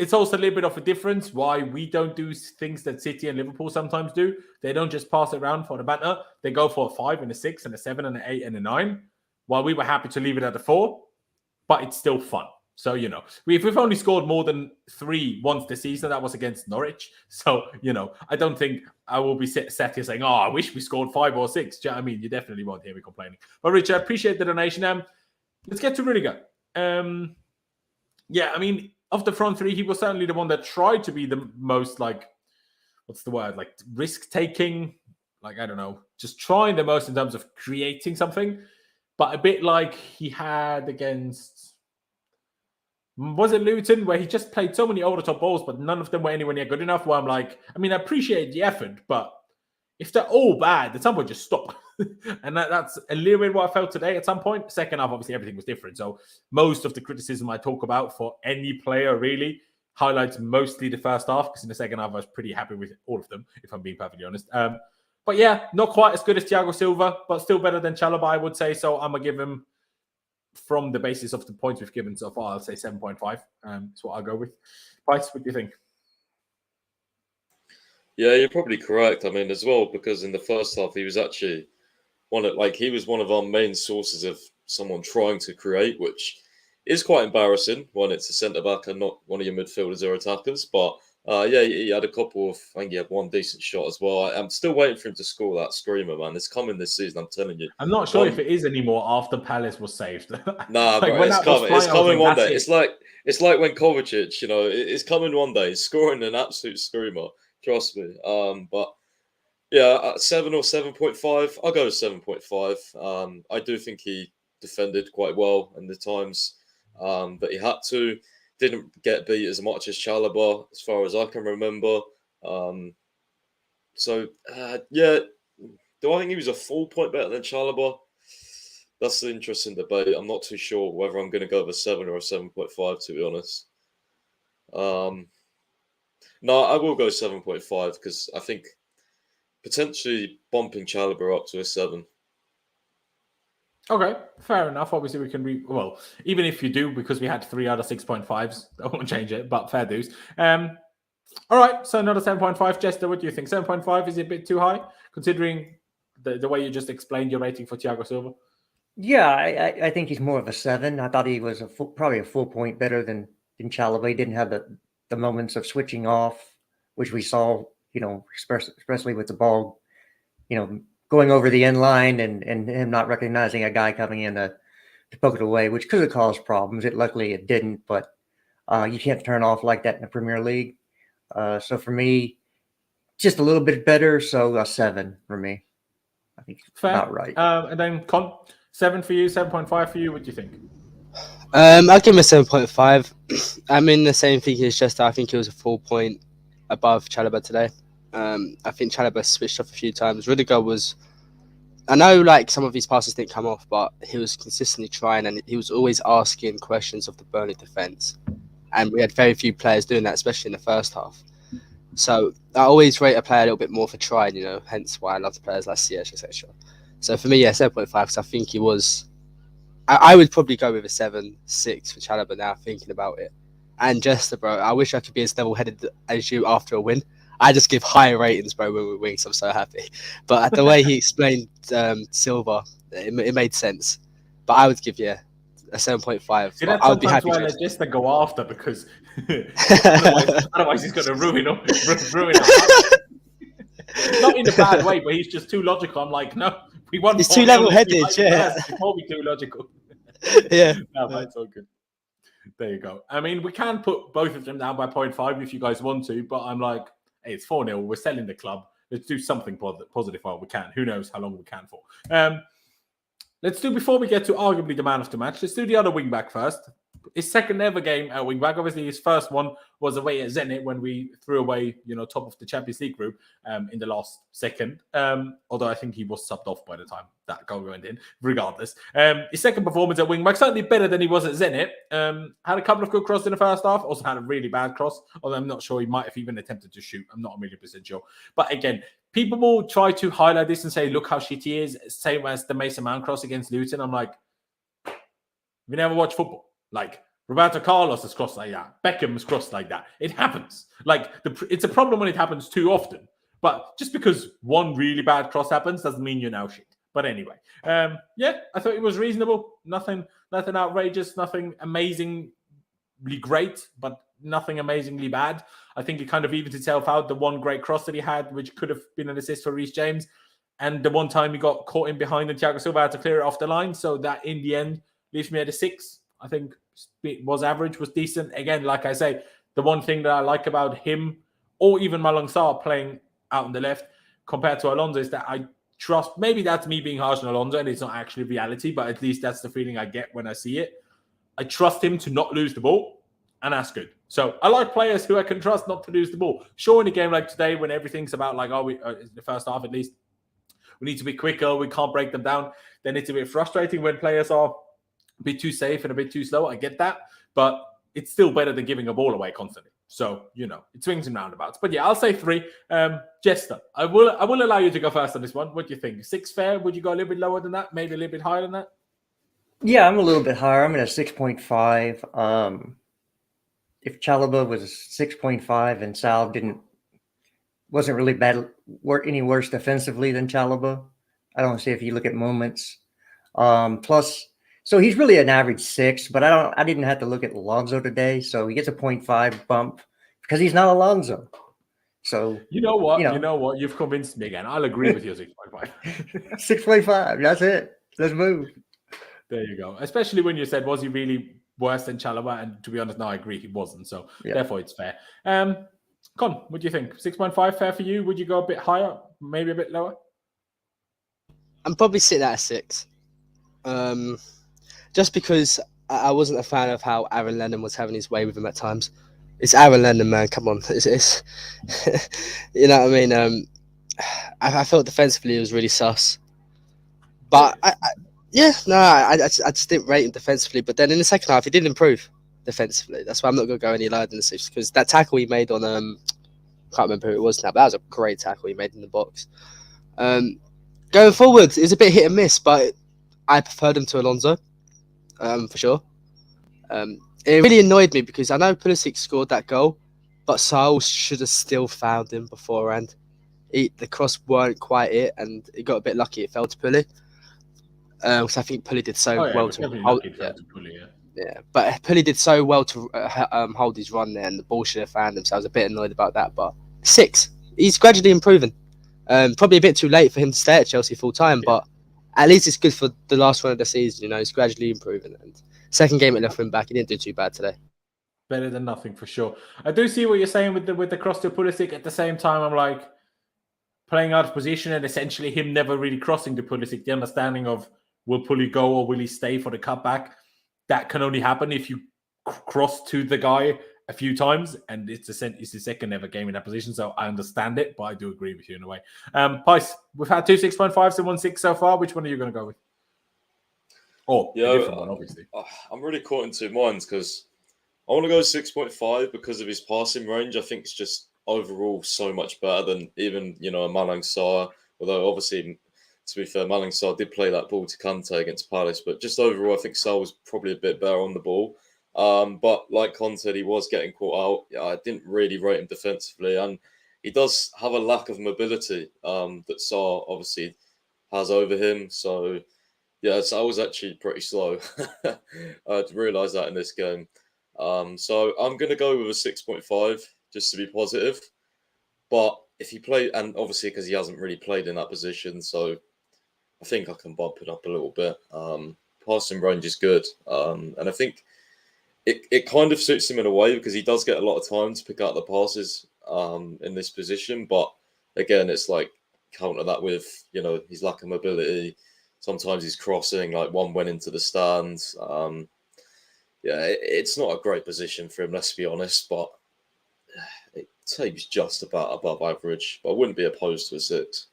it's also a little bit of a difference why we don't do things that City and Liverpool sometimes do. They don't just pass it around for the banter. They go for a 5 and a 6 and a 7 and an 8 and a 9, while we were happy to leave it at a 4, but it's still fun. So, we've only scored more than 3 once this season. That was against Norwich. So, I don't think I will be sat here saying, I wish we scored 5 or 6. Do you know what I mean? You definitely won't hear me complaining. But, Rich, I appreciate the donation. Let's get to Rudiger. Yeah, I mean, of the front three, he was certainly the one that tried to be the most, risk-taking, I don't know, just trying the most in terms of creating something. But a bit like he had against, was it Luton, where he just played so many over-the-top balls, but none of them were anywhere near good enough, where I'm like, I mean, I appreciate the effort, but if they're all bad, at some point, just stop. And that's a little bit what I felt today at some point. Second half, obviously, everything was different. So most of the criticism I talk about for any player really highlights mostly the first half, because in the second half, I was pretty happy with all of them, if I'm being perfectly honest. But yeah, not quite as good as Thiago Silva, but still better than Chalobah, I would say. So I'm going to give him, from the basis of the points we've given so far, I'll say 7.5. That's what I'll go with. Price, what do you think? Yeah, you're probably correct. I mean, as well, because in the first half, he was actually he was one of our main sources of someone trying to create, which is quite embarrassing when it's a centre-back and not one of your midfielders or attackers. But yeah, he had a couple of, I think he had one decent shot as well. I'm still waiting for him to score that screamer, man. It's coming this season, I'm telling you. I'm not sure if it is anymore after Palace was saved. Nah, bro, it's coming. It's coming one day. It's like when Kovacic, it's coming one day. He's scoring an absolute screamer. Trust me. But yeah, 7 or 7.5. I'll go with 7.5. I do think he defended quite well in the times that he had to. Didn't get beat as much as Chalobah, as far as I can remember. Yeah, do I think he was a full point better than Chalobah? That's an interesting debate. I'm not too sure whether I'm going to go with a 7 or a 7.5, to be honest. No, I will go 7.5 because I think potentially bumping Chalobah up to a 7. Okay, fair enough. Obviously, we can well, even if you do, because we had 3 out of 6.5s, that won't change it, but fair dues. All right, so another 7.5. Jester, what do you think? 7.5 is it a bit too high, considering the way you just explained your rating for Thiago Silva? Yeah, I think he's more of a 7. I thought he was probably a full point better than Chalobah. He didn't have the moments of switching off, which we saw, especially with the ball, going over the end line and him not recognizing a guy coming in to poke it away, which could have caused problems. Luckily it didn't, but you can't turn off like that in the Premier League. So for me, just a little bit better. So a 7 for me. I think fair. About right. And then Con, 7 for you, 7.5 for you. What do you think? I'll give him a 7.5. I'm in the same thing as Chester. I think he was a 4 point above Chalobah today. I think Chalobah switched off a few times. Rudiger was, I know some of his passes didn't come off, but he was consistently trying and he was always asking questions of the Burnley defence. And we had very few players doing that, especially in the first half. So I always rate a player a little bit more for trying, hence why I love the players like CH, etc. So for me, yeah, 7.5, because I think he was, I would probably go with a 7-6 for Chalobah now, thinking about it. And Jester, bro, I wish I could be as level-headed as you after a win. I just give higher ratings, bro, when we win, so I'm so happy. But the way he explained Silva, it made sense. But I would give you a 7.5. See, that's I would be happy. Why I just to go after, because otherwise he's going to ruin it. Not in a bad way, but he's just too logical. I'm like, no, we want. He's too level-headed, yeah. Before we too logical. Yeah. No, that's all good. There you go. I mean, we can put both of them down by 0.5 if you guys want to, but I'm like, hey, it's 4-0. We're selling the club. Let's do something positive while we can. Who knows how long we can for. Let's do, before we get to arguably the man of the match, let's do the other wingback first. His second ever game at wingback. Obviously, his first one was away at Zenit when we threw away, top of the Champions League group in the last second. Although I think he was subbed off by the time that goal went in, regardless. His second performance at wingback, certainly better than he was at Zenit. Had a couple of good crosses in the first half. Also had a really bad cross, although I'm not sure he might have even attempted to shoot. I'm not 1,000,000% sure. But again, people will try to highlight this and say, look how shitty he is. Same as the Mason Mount cross against Luton. I'm like, we never watch football. Roberto Carlos has crossed like that. Beckham's crossed like that. It happens. Like it's a problem when it happens too often. But just because one really bad cross happens doesn't mean you're now shit. But anyway, yeah, I thought it was reasonable. Nothing outrageous. Nothing amazingly great, but nothing amazingly bad. I think it kind of evens itself out. The one great cross that he had, which could have been an assist for Reece James, and the one time he got caught in behind and Thiago Silva had to clear it off the line. So that in the end leaves me at a 6. I think it was average, was decent. Again, like I say, the one thing that I like about him, or even Malang Sarr playing out on the left compared to Alonso, is that I trust, maybe that's me being harsh on Alonso and it's not actually reality, but at least that's the feeling I get when I see it. I trust him to not lose the ball, and that's good. So I like players who I can trust not to lose the ball. Sure, in a game like today, when everything's about like, oh, the first half at least, we need to be quicker, we can't break them down, then it's a bit frustrating when players are a bit too safe and a bit too slow. I get that, but it's still better than giving a ball away constantly. So, you know, it swings and roundabouts. But yeah, I'll say 3. Jester, I will allow you to go first on this one. What do you think? 6 fair? Would you go a little bit lower than that? Maybe a little bit higher than that? Yeah, I'm a little bit higher. I'm at a 6.5. If Chalobah was 6.5 and Saul wasn't really bad, any worse defensively than Chalobah, I don't see if you look at moments. Plus, so he's really an average 6, but I didn't have to look at Alonso today, so he gets a 0.5 bump because he's not Alonso. So you know what? You've convinced me again. I'll agree with you. 6.5. 6.5. That's it. Let's move. There you go. Especially when you said, was he really worse than Chalobah? And to be honest, no, I agree he wasn't. So therefore, it's fair. Con, what do you think? 6.5 fair for you? Would you go a bit higher? Maybe a bit lower? I'm probably sitting at a 6. Just because I wasn't a fan of how Aaron Lennon was having his way with him at times. It's Aaron Lennon, man. Come on. It's you know what I mean? I felt defensively it was really sus. But I just didn't rate him defensively. But then in the second half, he did improve defensively. That's why I'm not going to go any lower than the 6, because that tackle he made on can't remember who it was now, but that was a great tackle he made in the box. Going forward, it was a bit hit and miss, but I preferred him to Alonso, for sure. It really annoyed me because I know Pulisic scored that goal, but Saul should have still found him beforehand. The cross weren't quite it, and it got a bit lucky. It fell to Pulisic. Because I think Pulisic did so well to hold. But Pulisic did so well to hold his run there, and the ball should have found him. So I was a bit annoyed about that. But 6, he's gradually improving. Probably a bit too late for him to stay at Chelsea full time, but at least it's good for the last run of the season. You know, he's gradually improving. And second game at left wing back, he didn't do too bad today. Better than nothing for sure. I do see what you're saying with the cross to Pulisic. At the same time, I'm like playing out of position and essentially him never really crossing to Pulisic. The understanding of will Pulisic go or will he stay for the cutback? That can only happen if you cross to the guy a few times, and it's the second ever game in that position, so I understand it, but I do agree with you in a way. Pice, we've had 2 6.5s and 1 6 so far. Which one are you going to go with? Oh, yeah, a different one, obviously. I'm really caught in 2 minds because I want to go 6.5 because of his passing range. I think it's just overall so much better than even, a Malang Sarr, although obviously, to be fair, Malang Sarr did play that ball to Kante against Palace, but just overall, I think Saul was probably a bit better on the ball. But like Con said, he was getting caught out. Yeah, I didn't really rate him defensively, and he does have a lack of mobility that Saul obviously has over him. So, yeah, Saul was actually pretty slow. I realised that in this game. So I'm going to go with a 6.5 just to be positive. But if he played, and obviously because he hasn't really played in that position, so I think I can bump it up a little bit. Passing range is good, and I think it kind of suits him in a way because he does get a lot of time to pick out the passes in this position. But again, it's like counter that with his lack of mobility. Sometimes he's crossing, like one went into the stands. It's not a great position for him, let's be honest. But it seems just about above average. But I wouldn't be opposed to a 6.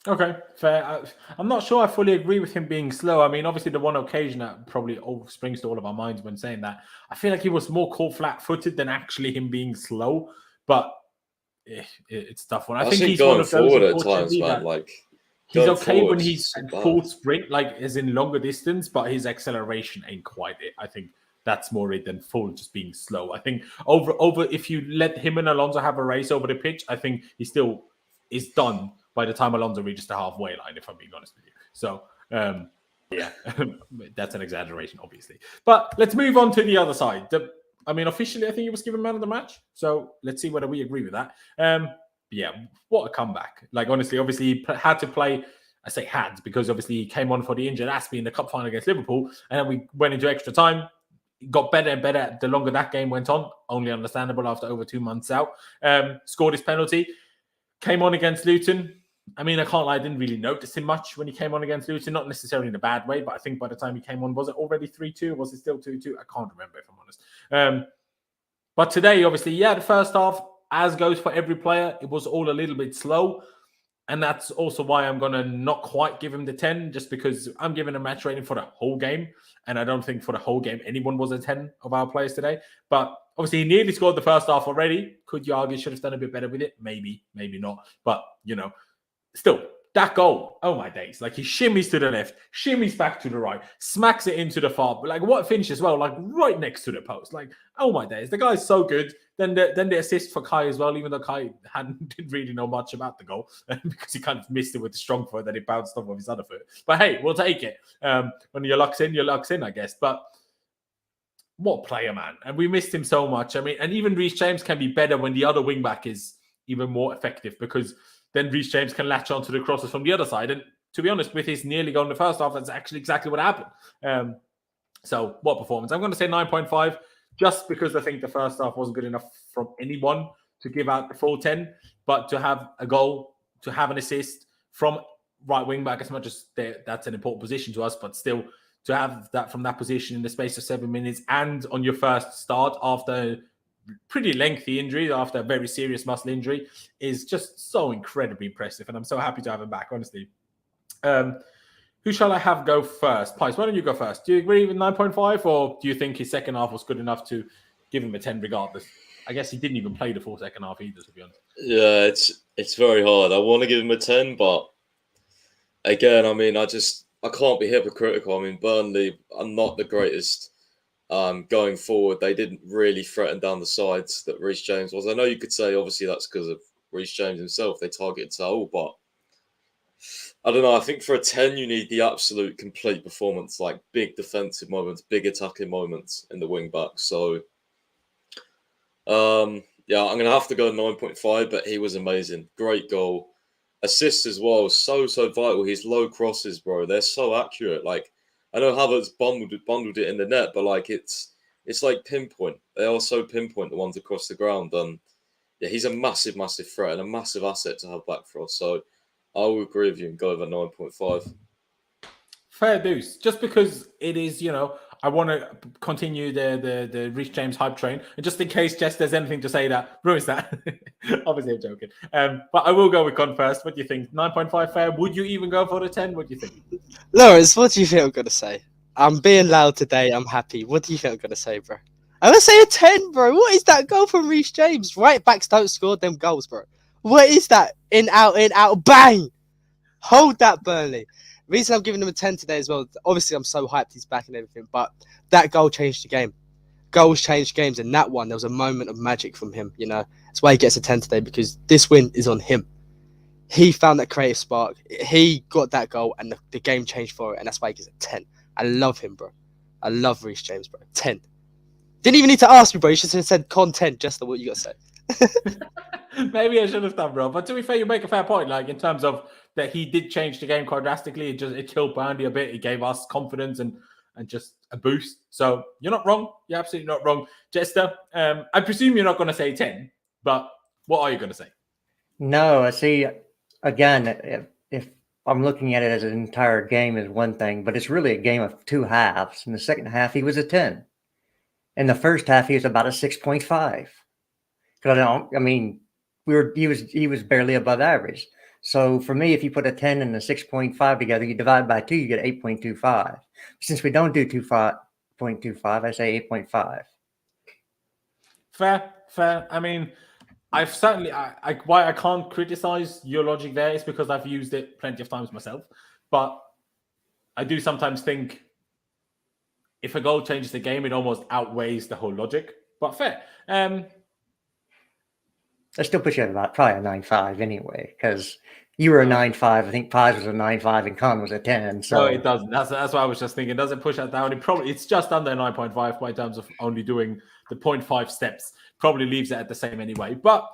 Okay, fair. I'm not sure I fully agree with him being slow. I mean, obviously, the one occasion that probably springs to all of our minds when saying that, I feel like he was more caught flat-footed than actually him being slow. But it's a tough one. I think he's going one of those forward at times, man. Like he's okay when he's full sprint, like as in longer distance, but his acceleration ain't quite it. I think that's more it than full just being slow. I think over if you let him and Alonso have a race over the pitch, I think he still is done by the time Alonso reaches the halfway line, if I'm being honest with you. So, yeah, that's an exaggeration, obviously. But let's move on to the other side. Officially, I think he was given man of the match. So let's see whether we agree with that. Yeah, what a comeback. Like, honestly, obviously, he had to play. I say had because obviously he came on for the injured Aspie in the cup final against Liverpool. And then we went into extra time. It got better and better the longer that game went on. Only understandable after over 2 months out. Scored his penalty. Came on against Luton. I mean, I can't lie, I didn't really notice him much when he came on against Luton. Not necessarily in a bad way, but I think by the time he came on, was it already 3-2? Was it still 2-2? I can't remember, if I'm honest. But today, obviously, yeah, the first half, as goes for every player, it was all a little bit slow. And that's also why I'm going to not quite give him the 10, just because I'm giving a match rating for the whole game. And I don't think for the whole game anyone was a 10 of our players today. But obviously, he nearly scored the first half already. Could you argue should have done a bit better with it? Maybe, maybe not. But, still, that goal, oh my days. Like, he shimmies to the left, shimmies back to the right, smacks it into the far. Like, what finish as well, like right next to the post. Like, oh my days. The guy's so good. Then the assist for Kai as well, even though Kai didn't really know much about the goal because he kind of missed it with the strong foot that he bounced off of his other foot. But hey, we'll take it. When your luck's in, I guess. But what player, man. And we missed him so much. I mean, and even Reece James can be better when the other wing back is even more effective, because then Reece James can latch onto the crosses from the other side. And to be honest, with his nearly goal in the first half, that's actually exactly what happened. So what performance? I'm going to say 9.5, just because I think the first half wasn't good enough from anyone to give out the full 10. But to have a goal, to have an assist from right wing back, as much as that's an important position to us, but still to have that from that position in the space of 7 minutes and on your first start after pretty lengthy injury, after a very serious muscle injury, is just so incredibly impressive. And I'm so happy to have him back, honestly. Who shall I have go first? Pice, why don't you go first? Do you agree with 9.5, or do you think his second half was good enough to give him a 10 regardless? I guess he didn't even play the full second half either, to be honest. Yeah, it's very hard. I want to give him a 10, but again, I mean, I can't be hypocritical. I mean, Burnley are not the greatest going forward. They didn't really threaten down the sides that Reece James was. I know you could say, obviously, that's because of Reece James himself. They targeted Saul, but I don't know. I think for a 10, you need the absolute complete performance, like big defensive moments, big attacking moments in the wing back. So, yeah, I'm going to have to go 9.5, but he was amazing. Great goal. Assists as well. So vital. His low crosses, bro, they're so accurate. Like, I know Havertz bundled it in the net, but like it's like pinpoint. They are so pinpoint, the ones across the ground. Yeah, he's a massive threat and a massive asset to have back for us. So I will agree with you and go over 9.5. Fair dues. Just because it is, I want to continue the Reece James hype train. And just in case Jess there's anything to say that ruins that. Obviously, I'm joking. But I will go with Con first. What do you think? 9.5 fair? Would you even go for the 10? What do you think? Laurenz, what do you think I'm going to say? I'm being loud today. I'm happy. What do you think I'm going to say, bro? I'm going to say a 10, bro. What is that goal from Reece James? Right backs don't score them goals, bro. What is that? In, out, bang! Hold that, Burnley. Reason I'm giving him a 10 today as well, obviously I'm so hyped he's back and everything, but that goal changed the game. Goals change games, and that one, there was a moment of magic from him, That's why he gets a 10 today, because this win is on him. He found that creative spark. He got that goal, and the game changed for it, and that's why he gets a 10. I love him, bro. I love Reece James, bro. 10. Didn't even need to ask me, bro. You should have said content, just what you got to say. Maybe I should have done, bro. But to be fair, you make a fair point, like in terms of that he did change the game quite drastically. It killed Burnley a bit. It gave us confidence and just a boost. So you're not wrong. You're absolutely not wrong. Jester, I presume you're not going to say 10, but what are you going to say? No, I see. Again, if I'm looking at it as an entire game is one thing, but it's really a game of two halves. In the second half, he was a 10. In the first half, he was about a 6.5. Because he was barely above average. So for me, if you put a 10 and a 6.5 together, you divide by 2, you get 8.25. Since we don't do 2.25, I say 8.5. Fair. I mean, I've certainly why I can't criticize your logic there is because I've used it plenty of times myself. But I do sometimes think if a goal changes the game, it almost outweighs the whole logic. But fair. I still put you at about probably a 9.5 anyway, because you were a 9.5. I think Pies was a 9.5 and Con was a 10. So no, it doesn't. That's what I was just thinking. It doesn't push that down. It's just under 9.5 by terms of only doing the 0.5 steps. Probably leaves it at the same anyway. But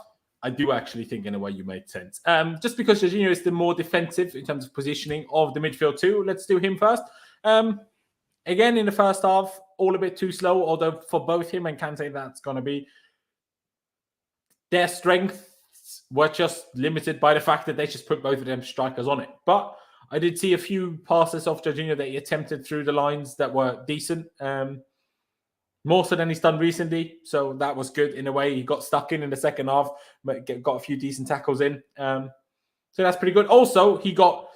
I do actually think in a way you made sense. Just because Jorginho is the more defensive in terms of positioning of the midfield too. Let's do him first. Again, in the first half, all a bit too slow, although for both him and Kante, that's going to be their strengths were just limited by the fact that they just put both of them strikers on it. But I did see a few passes off Jorginho that he attempted through the lines that were decent. More so than he's done recently. So that was good in a way. He got stuck in the second half, but got a few decent tackles in. So that's pretty good. Also, he got,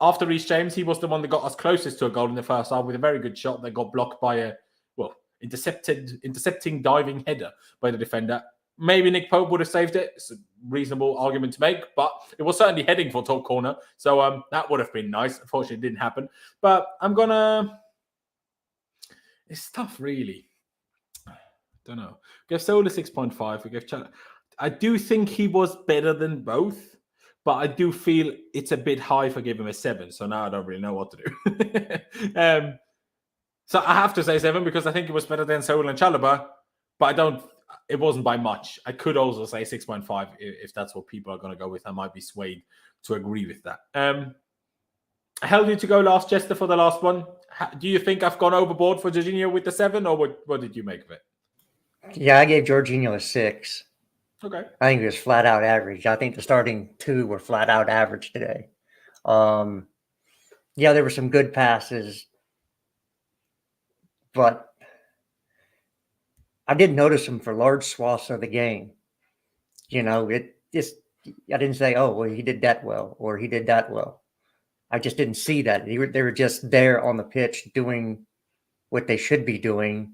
after Reece James, he was the one that got us closest to a goal in the first half with a very good shot that got blocked by a, intercepting diving header by the defender. Maybe Nick Pope would have saved it. It's a reasonable argument to make, but it was certainly heading for top corner. So that would have been nice. Unfortunately, it didn't happen. But it's tough, really. Don't know. We gave Saul a 6.5. We gave I do think he was better than both, but I do feel it's a bit high for giving him a 7. So now I don't really know what to do. So I have to say 7 because I think it was better than Saul and Chalobah, but it wasn't by much. I could also say 6.5 if that's what people are going to go with. I might be swayed to agree with that. I held you to go last, Chester, for the last one. Do you think I've gone overboard for Jorginho with the 7, or what did you make of it? Yeah, I gave Jorginho a 6. Okay. I think it was flat out average. I think the starting 2 were flat out average today. Yeah, there were some good passes, but I did notice them for large swaths of the game. You know, I didn't say, oh, well, he did that well, or he did that well. I just didn't see that. They were just there on the pitch doing what they should be doing.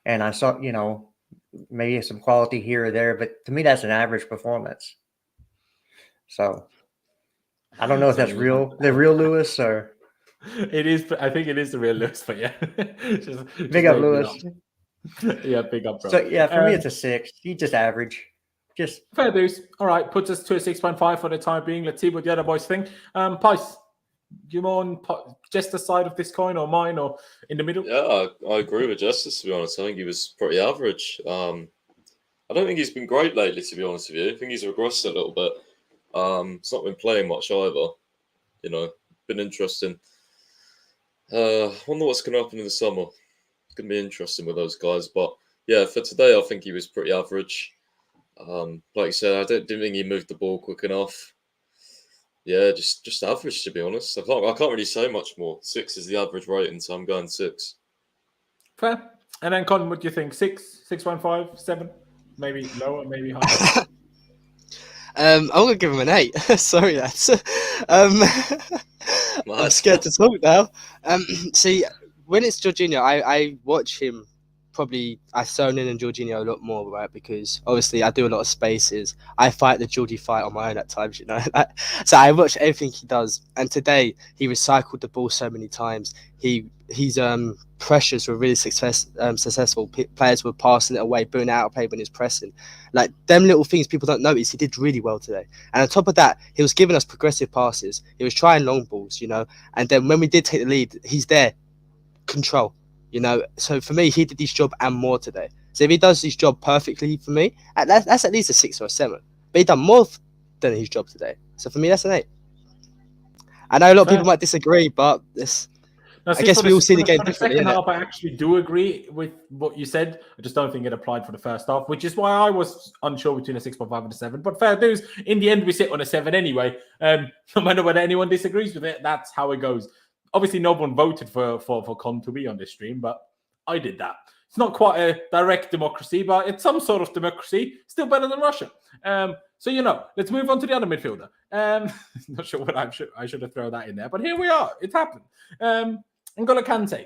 And I saw, maybe some quality here or there, but to me, that's an average performance. So I don't know if that's the real Lewis or. It is. I think it is the real Lewis, but yeah. Big up, Lewis. Yeah, big up, bro. So yeah, for me, it's a 6. He just average. Just fair dues. All right, puts us to a 6.5 for the time being. Let's see what the other boys think. Pice, you more on Jester's side of this coin, or mine, or in the middle? Yeah, I agree with Justice, to be honest. I think he was pretty average. I don't think he's been great lately, to be honest with you. I think he's regressed a little bit. He's not been playing much either. Been interesting. Wonder what's going to happen in the summer. It's going to be interesting with those guys. But yeah, for today, I think he was pretty average. Like you said, I didn't think he moved the ball quick enough. Yeah, just average, to be honest. I can't really say much more. 6 is the average rating, so I'm going 6. Fair. And then, Colin, what do you think? 6, 6.5, 7? Maybe lower, maybe higher? I'm going to give him an 8. Sorry, lads. I'm scared to talk now. See, when it's Jorginho, I watch him. Probably I zone in on Jorginho a lot more, right? Because obviously I do a lot of spaces. I fight the Geordie fight on my own at times, So I watch everything he does. And today he recycled the ball so many times. His pressures were really successful. Players were passing it away, booting out of play when he's pressing. Like them little things people don't notice. He did really well today. And on top of that, he was giving us progressive passes. He was trying long balls, And then when we did take the lead, he's there, control. So for me, he did his job and more today. So if he does his job perfectly for me, that's at least a 6 or a 7. But he done more than his job today. So for me, that's an 8. I know a lot of people might disagree, but I guess we all see the game differently. For the second half, I actually do agree with what you said. I just don't think it applied for the first half, which is why I was unsure between a 6.5 and a 7. But fair dues, in the end, we sit on a 7 anyway. No matter whether anyone disagrees with it, that's how it goes. Obviously, no one voted for Con to be on this stream, but I did that. It's not quite a direct democracy, but it's some sort of democracy. Still better than Russia. So, let's move on to the other midfielder. Not sure what I should have thrown that in there, but here we are. It happened. N'Golo Kante.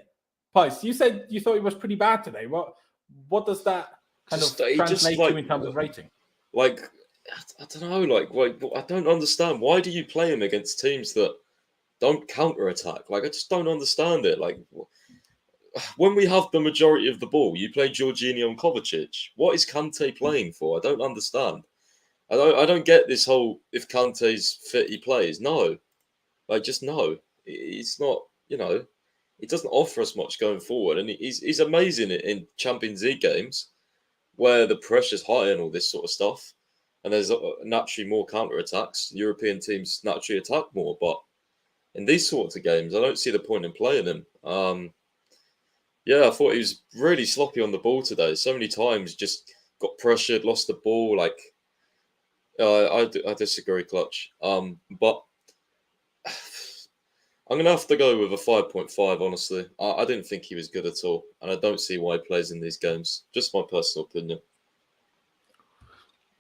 Pice, you said you thought he was pretty bad today. What does that kind of translate to in terms of rating? I don't know. I don't understand. Why do you play him against teams that don't counter-attack? I just don't understand it. when we have the majority of the ball, you play Jorginho and Kovacic. What is Kante playing for? I don't understand. I don't get this whole if Kante's fit, he plays. No. Like, just no. It's not, you know, he doesn't offer us much going forward. And he's amazing in Champions League games where the pressure's high and all this sort of stuff. And there's naturally more counter-attacks. European teams naturally attack more. But in these sorts of games, I don't see the point in playing him. Yeah, I thought he was really sloppy on the ball today. So many times just got pressured, lost the ball. Like, I disagree, Clutch. But I'm going to have to go with a 5.5, honestly. I didn't think he was good at all. And I don't see why he plays in these games. Just my personal opinion.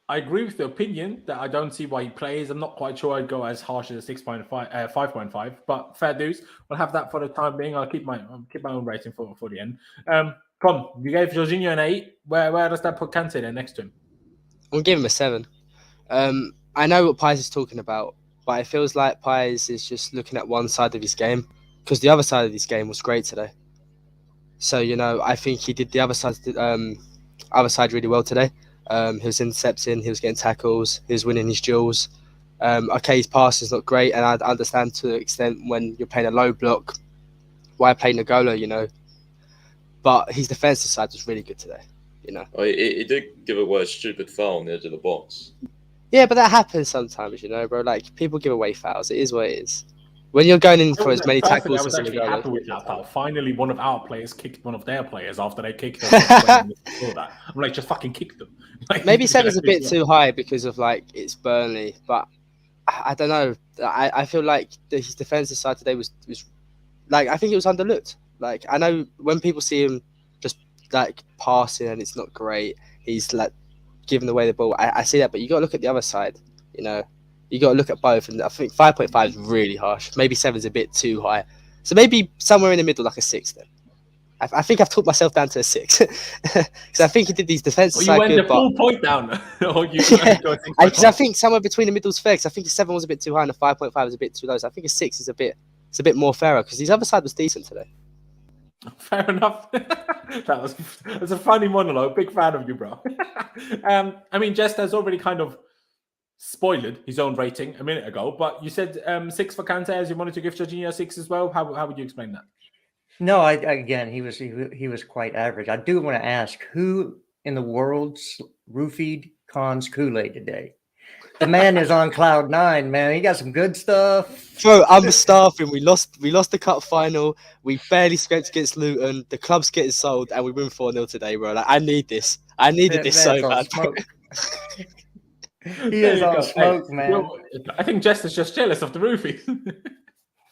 I agree with the opinion that I don't see why he plays. I'm not quite sure I'd go as harsh as a 5.5, but fair dues. We'll have that for the time being. I'll keep my own rating for the end. Con, you gave Jorginho an 8. Where does that put Kante there next to him? I'm giving him a 7. I know what Pies is talking about, but it feels like Pies is just looking at one side of his game because the other side of his game was great today. So, you know, I think he did the other side really well today. He was intercepting, he was getting tackles, he was winning his duels. Okay, his pass is not great, and I understand to an extent when you're playing a low block, why play Ngola, you know. But his defensive side was really good today, you know. Oh, he did give away a stupid foul on the edge of the box. Yeah, but that happens sometimes, you know, bro. Like, people give away fouls. It is what it is. When you're going in for as many tackles I was as actually Ngola, happy with that foul. Finally, one of our players kicked one of their players after they kicked them. I'm like, just fucking kick them. Like, maybe 7's a bit too high because of, like, it's Burnley. But I don't know. I feel like his defensive side today was like, I think it was underlooked. Like, I know when people see him just, like, passing and it's not great, he's, like, giving away the ball. I see that, but you got to look at the other side, you know. You got to look at both, and I think 5.5 is really harsh. Maybe 7's a bit too high. So maybe somewhere in the middle, like a 6 then. I think I've talked myself down to a 6. Because I think he did these defensive side good. You went the full point down. Because I think somewhere between the middle is fair, because I think a 7 was a bit too high and a 5.5 is a bit too low. So I think a 6 is a bit more fairer, because his other side was decent today. Fair enough. That's a funny monologue. Big fan of you, bro. I mean, Jess has already kind of spoiled his own rating a minute ago, but you said 6 for Kante, as you wanted to give Jorginho 6 as well. How would you explain that? No, again, he was quite average. I do want to ask, who in the world roofied Khan's Kool-Aid today? The man is on cloud 9, man. He got some good stuff. Bro, I'm starving. We lost the cup final. We barely scraped against Luton. The club's getting sold, and we win 4-0 today, bro. Like, I need this. I needed this so bad. He is on smoke, man. I think Jess is just jealous of the roofie.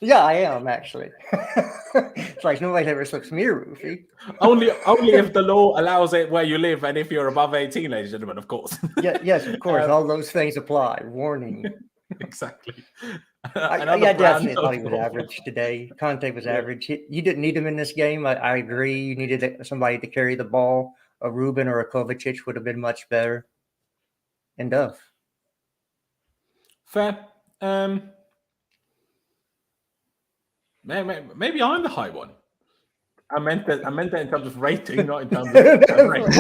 Yeah, I am actually. It's like nobody ever slips me a roofie. Only if the law allows it where you live, and if you're above 18, ladies and gentlemen, of course. Yes, of course. All those things apply. Warning. Exactly. I definitely thought he was average today. Kante was average. You didn't need him in this game. I agree. You needed somebody to carry the ball. A Ruben or a Kovacic would have been much better. And Duff. Fair. Maybe I'm the high one. I meant that in terms of rating, not in terms of rating.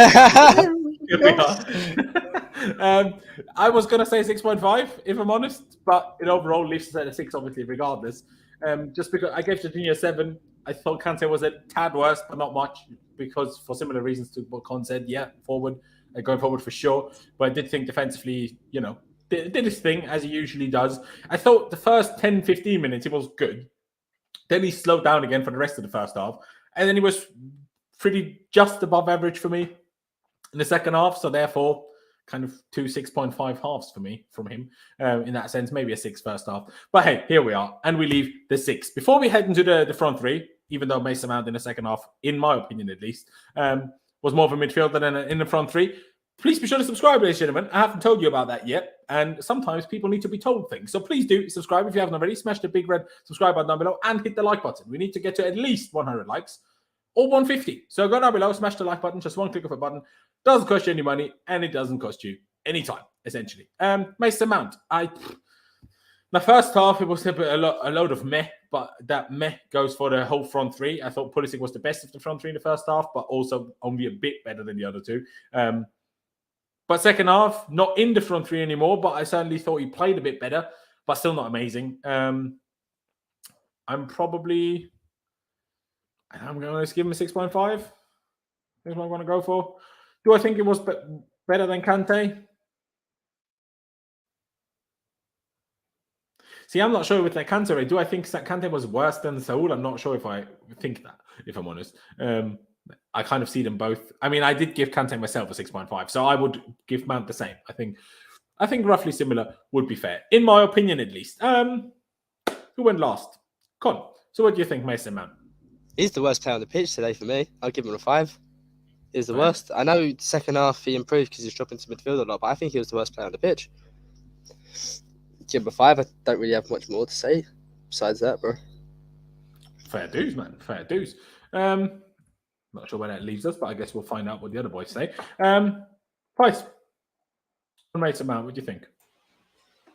Here we are. I was gonna say 6.5 if I'm honest, but it overall leaves us at a 6, obviously, regardless. Just because I gave Jorginho a 7, I thought Kante was a tad worse, but not much, because for similar reasons to what Con said. Yeah, going forward for sure. But I did think defensively, you know, did his thing as he usually does. I thought the first 10-15 minutes he was good. Then he slowed down again for the rest of the first half. And then he was pretty just above average for me in the second half. So therefore, kind of 2 6.5 halves for me from him in that sense. Maybe a 6 first half. But hey, here we are. And we leave the 6. Before we head into the front 3, even though Mason Mount in the second half, in my opinion at least, was more of a midfielder than in the front 3. Please be sure to subscribe, ladies and gentlemen. I haven't told you about that yet. And sometimes people need to be told things. So please do subscribe if you haven't already. Smash the big red subscribe button down below and hit the like button. We need to get to at least 100 likes or 150. So go down below, smash the like button. Just one click of a button. Doesn't cost you any money and it doesn't cost you any time, essentially. Mason Mount. The first half, it was a load of meh, but that meh goes for the whole front three. I thought Pulisic was the best of the front three in the first half, but also only a bit better than the other two. But second half, not in the front three anymore, but I certainly thought he played a bit better, but still not amazing. I'm going to give him a 6.5. That's what I'm going to go for. Do I think it was better than Kante? See, I'm not sure with that Kante rate. Do I think that Kante was worse than Saul? I'm not sure if I think that, if I'm honest. I kind of see them both. I mean, I did give Kante myself a 6.5, so I would give Mount the same. I think roughly similar would be fair, in my opinion, at least. Who went last? Con. So what do you think, Mason Mount? He's the worst player on the pitch today for me. I'll give him a 5. He's the worst. I know second half he improved because he's dropping to midfield a lot, but I think he was the worst player on the pitch. Give him a 5. I don't really have much more to say besides that, bro. Fair dues, man. Fair dues. Not sure where that leaves us, but I guess we'll find out what the other boys say. Price. Mason Mount, what do you think?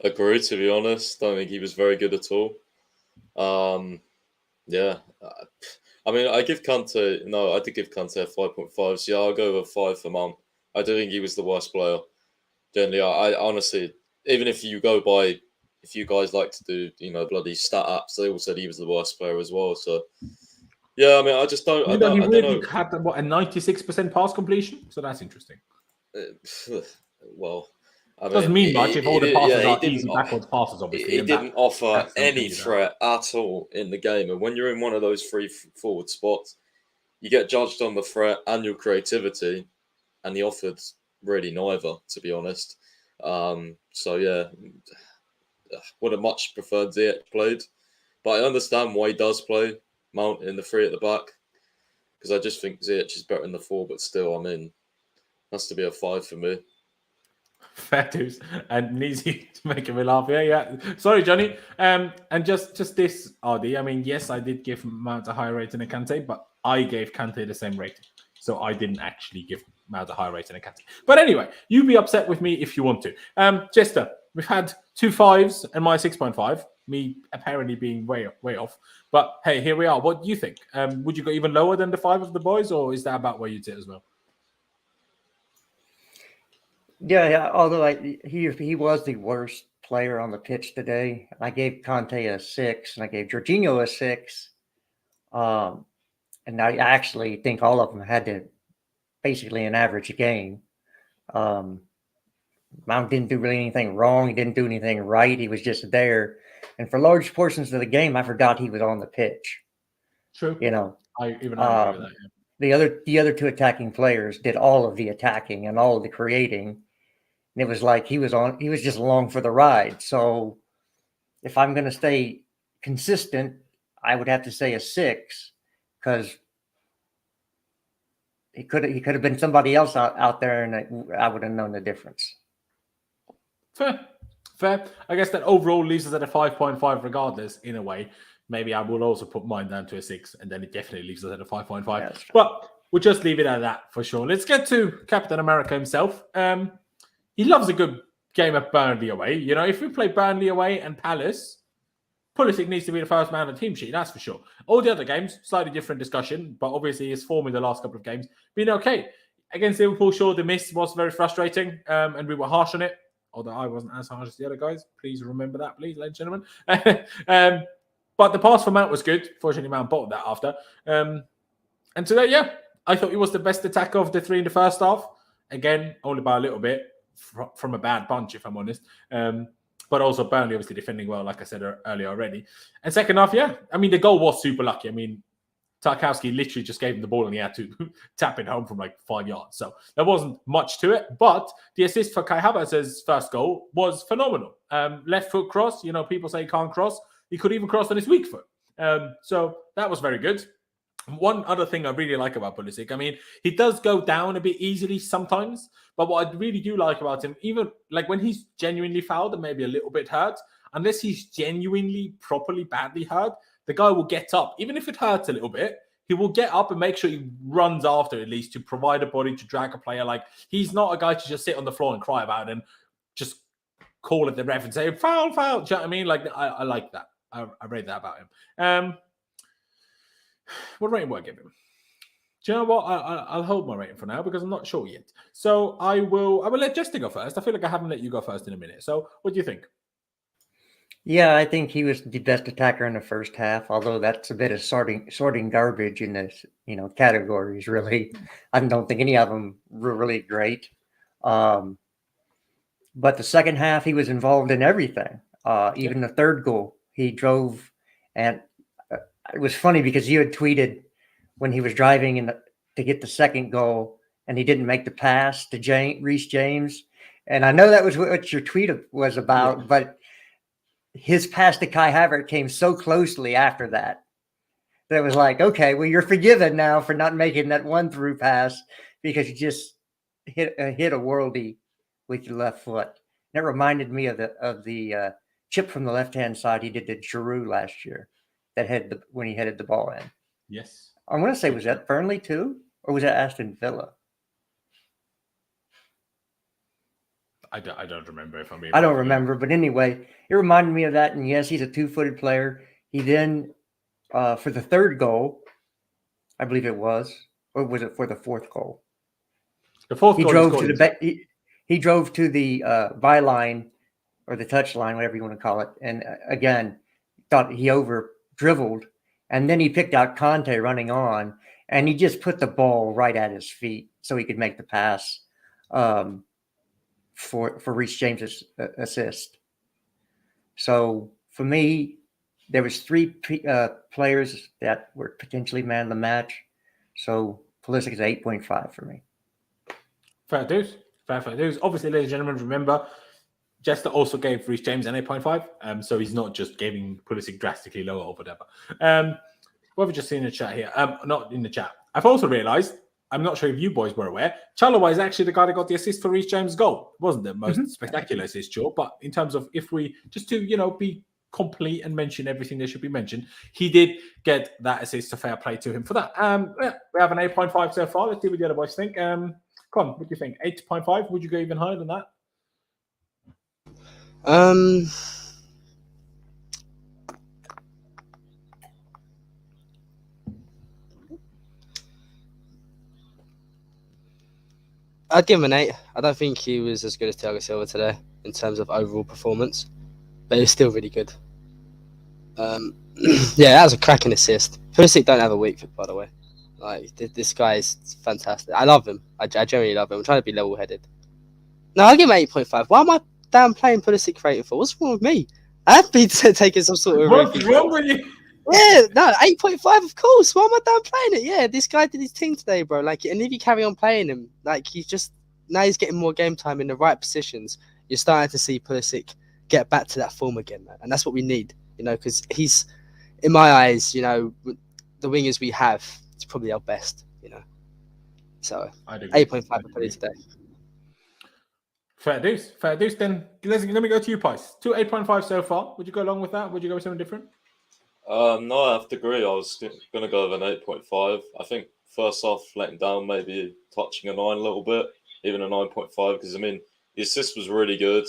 Agree, to be honest. Don't think he was very good at all. Yeah. I mean, I did give Kante a 5.5. So yeah, I'll go with a 5 for Mount. I do think he was the worst player. Generally, I honestly, even if you guys like to do, bloody stat apps, they all said he was the worst player as well. So yeah, I mean, I just don't. He really had a 96% pass completion, so that's interesting. Well, I mean, doesn't mean much if all the passes are easy backwards passes, obviously. He didn't offer any threat at all in the game. And when you're in one of those free forward spots, you get judged on the threat and your creativity. And he offered really neither, to be honest. So yeah, would have much preferred Ziyech played. But I understand why he does play Mount in the 3 at the back. Because I just think Ziyech is better in the 4, but still, I mean, has to be a 5 for me. Fair dues, and easy to make him laugh. Yeah. Sorry, Johnny. And just this, RD. I mean, yes, I did give Mount a higher rating than Kante, but I gave Kante the same rating, so I didn't actually give Mount a higher rating than Kante. But anyway, you be upset with me if you want to. Jester, we've had 2 5s and my 6.5. Me apparently being way off. But hey, here we are. What do you think? Would you go even lower than the 5 of the boys, or is that about where you'd sit as well? Yeah. Although he was the worst player on the pitch today. I gave Kante a 6, and I gave Jorginho a 6. And I actually think all of them had basically an average game. Mount didn't do really anything wrong. He didn't do anything right. He was just there. And for large portions of the game, I forgot he was on the pitch. True. I agree with that. Yeah. The other 2 attacking players did all of the attacking and all of the creating. And it was like he was just along for the ride. So if I'm going to stay consistent, I would have to say a 6, because he could have been somebody else out there, and I would have known the difference. Fair. I guess that overall leaves us at a 5.5 regardless, in a way. Maybe I will also put mine down to a 6, and then it definitely leaves us at a 5.5. Yeah, but we'll just leave it at that for sure. Let's get to Captain America himself. He loves a good game at Burnley away. If we play Burnley away and Palace, Pulisic needs to be the first man on the team sheet, that's for sure. All the other games, slightly different discussion, but obviously his form in the last couple of games been okay. Against Liverpool, sure, the miss was very frustrating, and we were harsh on it, although I wasn't as harsh as the other guys. Please remember that, please, ladies and gentlemen. But the pass for Mount was good. Fortunately, Mount bottled that after. And today, yeah, I thought he was the best attacker of the 3 in the first half. Again, only by a little bit from a bad bunch, if I'm honest. But also Burnley obviously defending well, like I said earlier already. And second half, yeah, I mean, the goal was super lucky. I mean, Tarkowski literally just gave him the ball and he had to tap it home from like 5 yards. So there wasn't much to it. But the assist for Kai Havertz's first goal was phenomenal. Left foot cross, people say he can't cross. He could even cross on his weak foot. So that was very good. One other thing I really like about Pulisic, I mean, he does go down a bit easily sometimes, but what I really do like about him, even like when he's genuinely fouled and maybe a little bit hurt, unless he's genuinely, properly, badly hurt, the guy will get up. Even if it hurts a little bit, he will get up and make sure he runs after at least to provide a body to drag a player. Like, he's not a guy to just sit on the floor and cry about and just call at the ref and say foul. Do you know what I mean? Like I like that. I read that about him. What rating would I give him? Do you know what? I'll hold my rating for now because I'm not sure yet. So I will let Jester go first. I feel like I haven't let you go first in a minute. So what do you think? Yeah, I think he was the best attacker in the first half, although that's a bit of sorting garbage in this, categories, really. I don't think any of them were really great. But the second half, he was involved in everything. Even the third goal, he drove. And it was funny because you had tweeted when he was driving to get the second goal and he didn't make the pass to Reece James. And I know that was what your tweet was about, but his pass to Kai Havertz came so closely after that it was like, okay, well, you're forgiven now for not making that one through pass because you just hit a worldie with your left foot. And it reminded me of the chip from the left-hand side he did to Giroud last year when he headed the ball in. Yes. I want to say, was that Burnley too? Or was that Aston Villa? I don't remember if I'm. I don't remember, but anyway, it reminded me of that. And yes, he's a two-footed player. He then, for the third goal, I believe it was, or was it for the fourth goal? The fourth he goal. He drove to the byline or the touch line, whatever you want to call it, and again, thought he over dribbled, and then he picked out Conte running on, and he just put the ball right at his feet so he could make the pass. For Reece James' assist. So for me, there was three players that were potentially man of the match. So Pulisic is 8.5 for me. Fair dues. Obviously, ladies and gentlemen, remember, Jester also gave Reece James an 8.5. So he's not just giving Pulisic drastically lower or whatever. What have we just seen in the chat here? Not in the chat. I've also realized, I'm not sure if you boys were aware, Chalobah is actually the guy that got the assist for Reece James' goal. It wasn't the most spectacular assist, sure, but in terms of if we just to be complete and mention everything that should be mentioned, he did get that assist. A fair play to him for that. We have an 8.5 so far. Let's see what the other boys think. Come on, what do you think? 8.5? Would you go even higher than that? I'd give him an 8. I don't think he was as good as Thiago Silva today in terms of overall performance, but he was still really good. Yeah, that was a cracking assist. Pulisic don't have a weak foot, by the way. Like this guy is fantastic. I love him. I genuinely love him. I'm trying to be level-headed. No, I'll give him 8.5. Why am I downplaying Pulisic rating for? What's wrong with me? I have been taking some sort of. What's wrong with you? Yeah, no, 8.5, of course. Why am I downplaying it? Yeah, this guy did his team today, bro. Like, and if you carry on playing him, like, he's getting more game time in the right positions. You're starting to see Pulisic get back to that form again, man. And that's what we need, because he's, in my eyes, the wingers we have, it's probably our best, So, 8.5 for Pulisic today. Fair dues. Then let me go to you, Pice. 8.5 so far. Would you go along with that? Would you go with something different? No, I have to agree. I was going to go with an 8.5. I think first half letting down, maybe touching a 9 a little bit, even a 9.5, because, the assist was really good.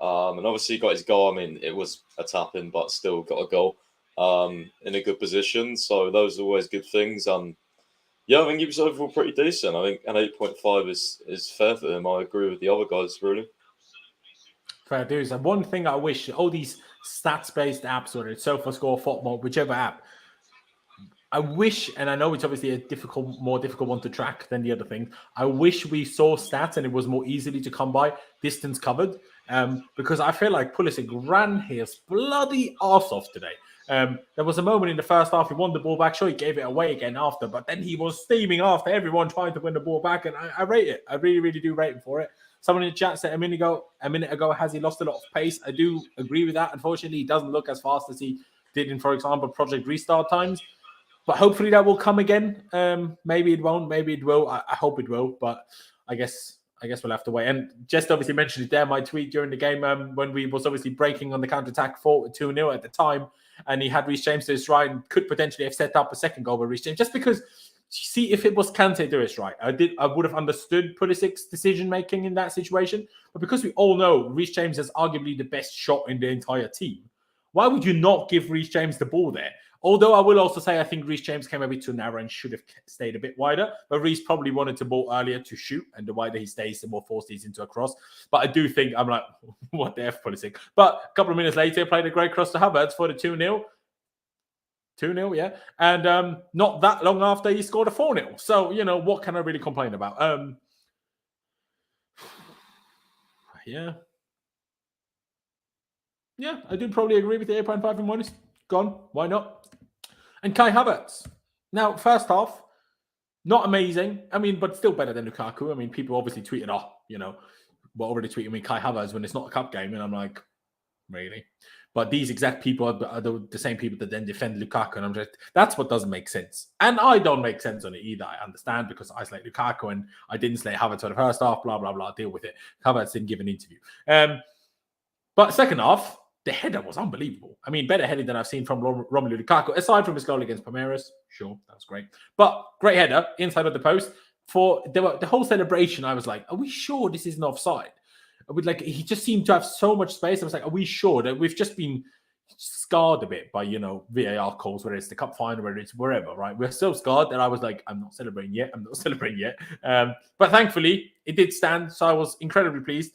And obviously he got his goal. It was a tap-in, but still got a goal in a good position. So those are always good things. Yeah, I think he was overall pretty decent. I think an 8.5 is fair for him. I agree with the other guys, really. Fair dues. And one thing I wish, all these stats-based apps, whether it's SofaScore, FOTMO, whichever app, I wish, and I know it's obviously a more difficult one to track than the other thing. I wish we saw stats and it was more easily to come by, distance covered, because I feel like Pulisic ran his bloody arse off today. There was a moment in the first half he won the ball back. Sure, he gave it away again after, but then he was steaming after everyone trying to win the ball back, and I rate it. I really, really do rate him for it. Someone in the chat said a minute ago, has he lost a lot of pace? I do agree with that. Unfortunately, he doesn't look as fast as he did in, for example, Project Restart times. But hopefully that will come again. Maybe it won't. Maybe it will. I hope it will. But I guess we'll have to wait. And just obviously mentioned it there, my tweet during the game when we was obviously breaking on the counter-attack 2-0 at the time. and he had Reece James to his right and could potentially have set up a second goal with Reece James. Just because, see, if it was Kante to his right, I would have understood Pulisic's decision making in that situation. But because we all know Reece James is arguably the best shot in the entire team, why would you not give Reece James the ball there? Although I will also say I think Reece James came a bit too narrow and should have stayed a bit wider. But Reece probably wanted the ball earlier to shoot, and the wider he stays, the more force he's into a cross. But I do think, I'm like, what the F, Pulisic? But a couple of minutes later, played a great cross to Havertz for the 2-0. 2-0, yeah. And not that long after, he scored a 4-0. So, you know, what can I really complain about? Yeah. Yeah, I do probably agree with the 8.5 and 1 is gone. Why not? And Kai Havertz. Now, first half, not amazing. I mean, but still better than Lukaku. I mean, people obviously tweeted, oh, you know, well, already tweeting me Kai Havertz when it's not a cup game. And I'm like, really? But these exact people are the same people that then defend Lukaku. And I'm just, that's what doesn't make sense. And I don't make sense on it either. I understand because I slate Lukaku and I didn't slate Havertz for the first half, blah, blah, blah, deal with it. Havertz didn't give an interview. But second half, the header was unbelievable. I mean, better heading than I've seen from Romelu Lukaku, aside from his goal against Palmeiras. Sure, that was great. But great header inside of the post. For the whole celebration, I was like, are we sure this isn't offside? He just seemed to have so much space. I was like, are we sure that we've just been scarred a bit by, you know, VAR calls, whether it's the cup final, whether it's wherever, right? We're so scarred that I was like, I'm not celebrating yet. But thankfully, it did stand, so I was incredibly pleased.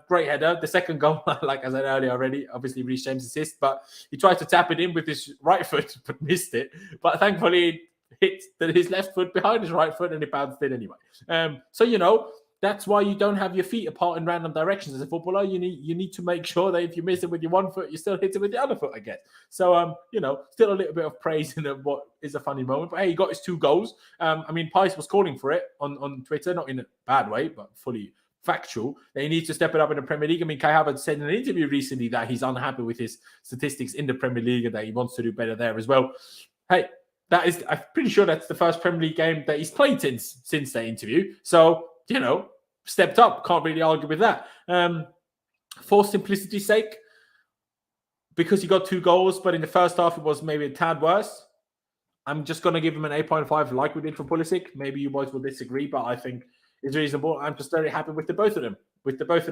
Great header. The second goal, like I said earlier already, obviously Reece James assist, but he tried to tap it in with his right foot, but missed it. But thankfully, it hit his left foot behind his right foot, and it bounced in anyway. So, you know, that's why you don't have your feet apart in random directions as a footballer. You need to make sure that if you miss it with your one foot, you still hit it with the other foot, I guess. So, you know, still a little bit of praise in what is a funny moment. But hey, he got his 2 goals. I mean, Pice was calling for it on Twitter, not in a bad way, but fully factual, that he needs to step it up in the Premier League. I mean, Kai Havertz said in an interview recently that he's unhappy with his statistics in the Premier League and that he wants to do better there as well. Hey, I'm pretty sure that's the first Premier League game that he's played since that interview. So, you know, stepped up. Can't really argue with that. For simplicity's sake, because he got 2 goals, but in the first half it was maybe a tad worse, I'm just going to give him an 8.5 like we did for Pulisic. Maybe you boys will disagree, but I think it's reasonable. I'm just very happy with the both of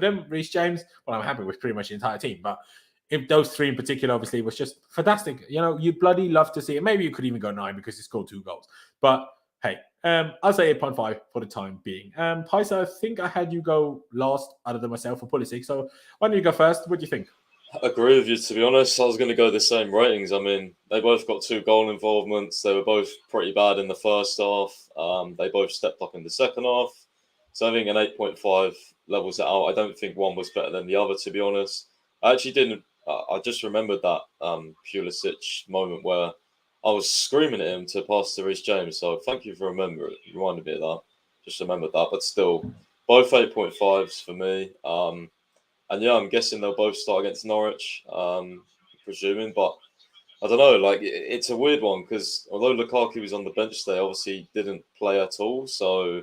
them. Reece James, well, I'm happy with pretty much the entire team, but if those 3 in particular, obviously, was just fantastic. You know, you bloody love to see it. Maybe you could even go 9 because he scored 2 goals. But hey, I'll say 8.5 for the time being. Paisa, I think I had you go last other than myself for Pulisic. So why don't you go first? What do you think? I agree with you, to be honest. I was going to go the same ratings. I mean, they both got 2 goal involvements. They were both pretty bad in the first half. They both stepped up in the second half. So I think an 8.5 levels it out. I don't think one was better than the other, to be honest. I actually didn't. I just remembered that Pulisic moment where I was screaming at him to pass to Reece James. So thank you for reminding me of that. Just remembered that. But still, both 8.5s for me. And yeah, I'm guessing they'll both start against Norwich, presuming. But I don't know. Like, it's a weird one because although Lukaku was on the bench, they obviously didn't play at all. So,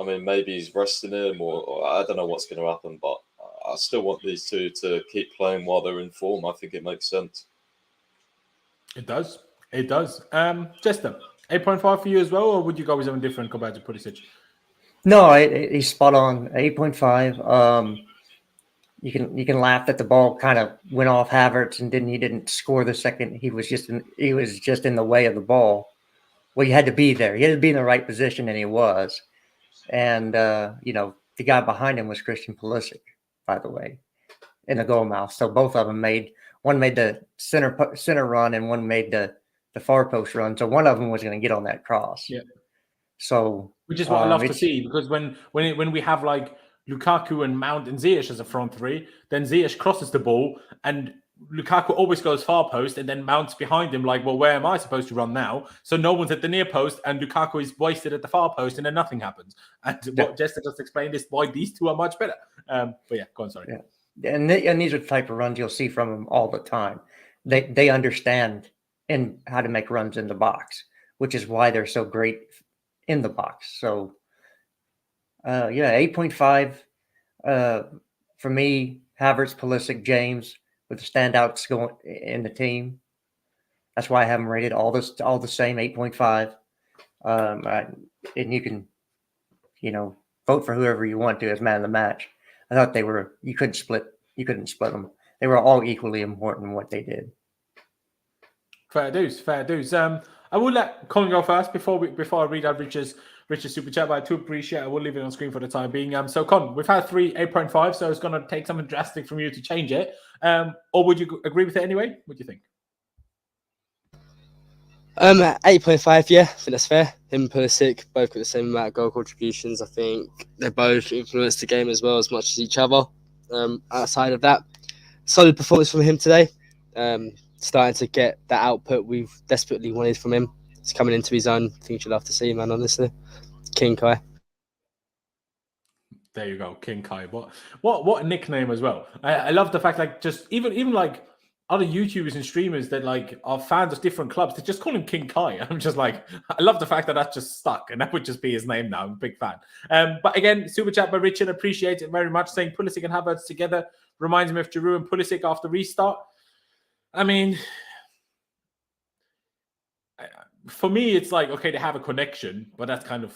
I mean, maybe he's resting him or I don't know what's going to happen. But I still want these 2 to keep playing while they're in form. I think it makes sense. It does. It does. Jester, 8.5 for you as well, or would you go with something different compared to Pulisic? No, he's spot on. 8.5. You can laugh that the ball kind of went off Havertz and he didn't score the second. He was just in the way of the ball. Well, you had to be there. He had to be in the right position, and he was. And you know, the guy behind him was Christian Pulisic, by the way, in the goal mouth. So both of them one made the center run and one made the far post run. So one of them was going to get on that cross. Yeah. So which is what I love to see, because when we have like Lukaku and Mount and Ziyech as a front 3, then Ziyech crosses the ball and Lukaku always goes far post and then Mount's behind him like, well, where am I supposed to run now? So no one's at the near post and Lukaku is wasted at the far post and then nothing happens. And what Jester just explained is why these 2 are much better. But yeah, go on, sorry. Yeah. And these are the type of runs you'll see from them all the time. They understand how to make runs in the box, which is why they're so great in the box. So, 8.5 for me, Havertz, Pulisic, James with the standouts going in the team. That's why I have them rated all the same 8.5. And you can, vote for whoever you want to as man of the match. I thought you couldn't split them. They were all equally important in what they did. Fair dues. I will let Colin go first before I read out Richard's super chat, but I do appreciate. I will leave it on screen for the time being. So Colin, we've had 3 8.5, so it's going to take something drastic from you to change it. Or would you agree with it anyway? What do you think? 8.5, yeah, I think that's fair. Him and Pulisic both got the same amount of goal contributions. I think they both influenced the game as well as much as each other. Outside of that, solid performance from him today. Starting to get that output we've desperately wanted from him. He's coming into his own. I think you'll love to see, man, honestly. King Kai. There you go, King Kai. What a nickname as well. I love the fact, like, just even like other YouTubers and streamers that like are fans of different clubs, they just call him King Kai. I'm just like, I love the fact that that's just stuck, and that would just be his name now. I'm a big fan. But again, super chat by Richard, appreciate it very much. Saying Pulisic and Havertz together reminds me of Giroud and Pulisic after restart. I mean, for me, it's like, okay, they have a connection, but that's kind of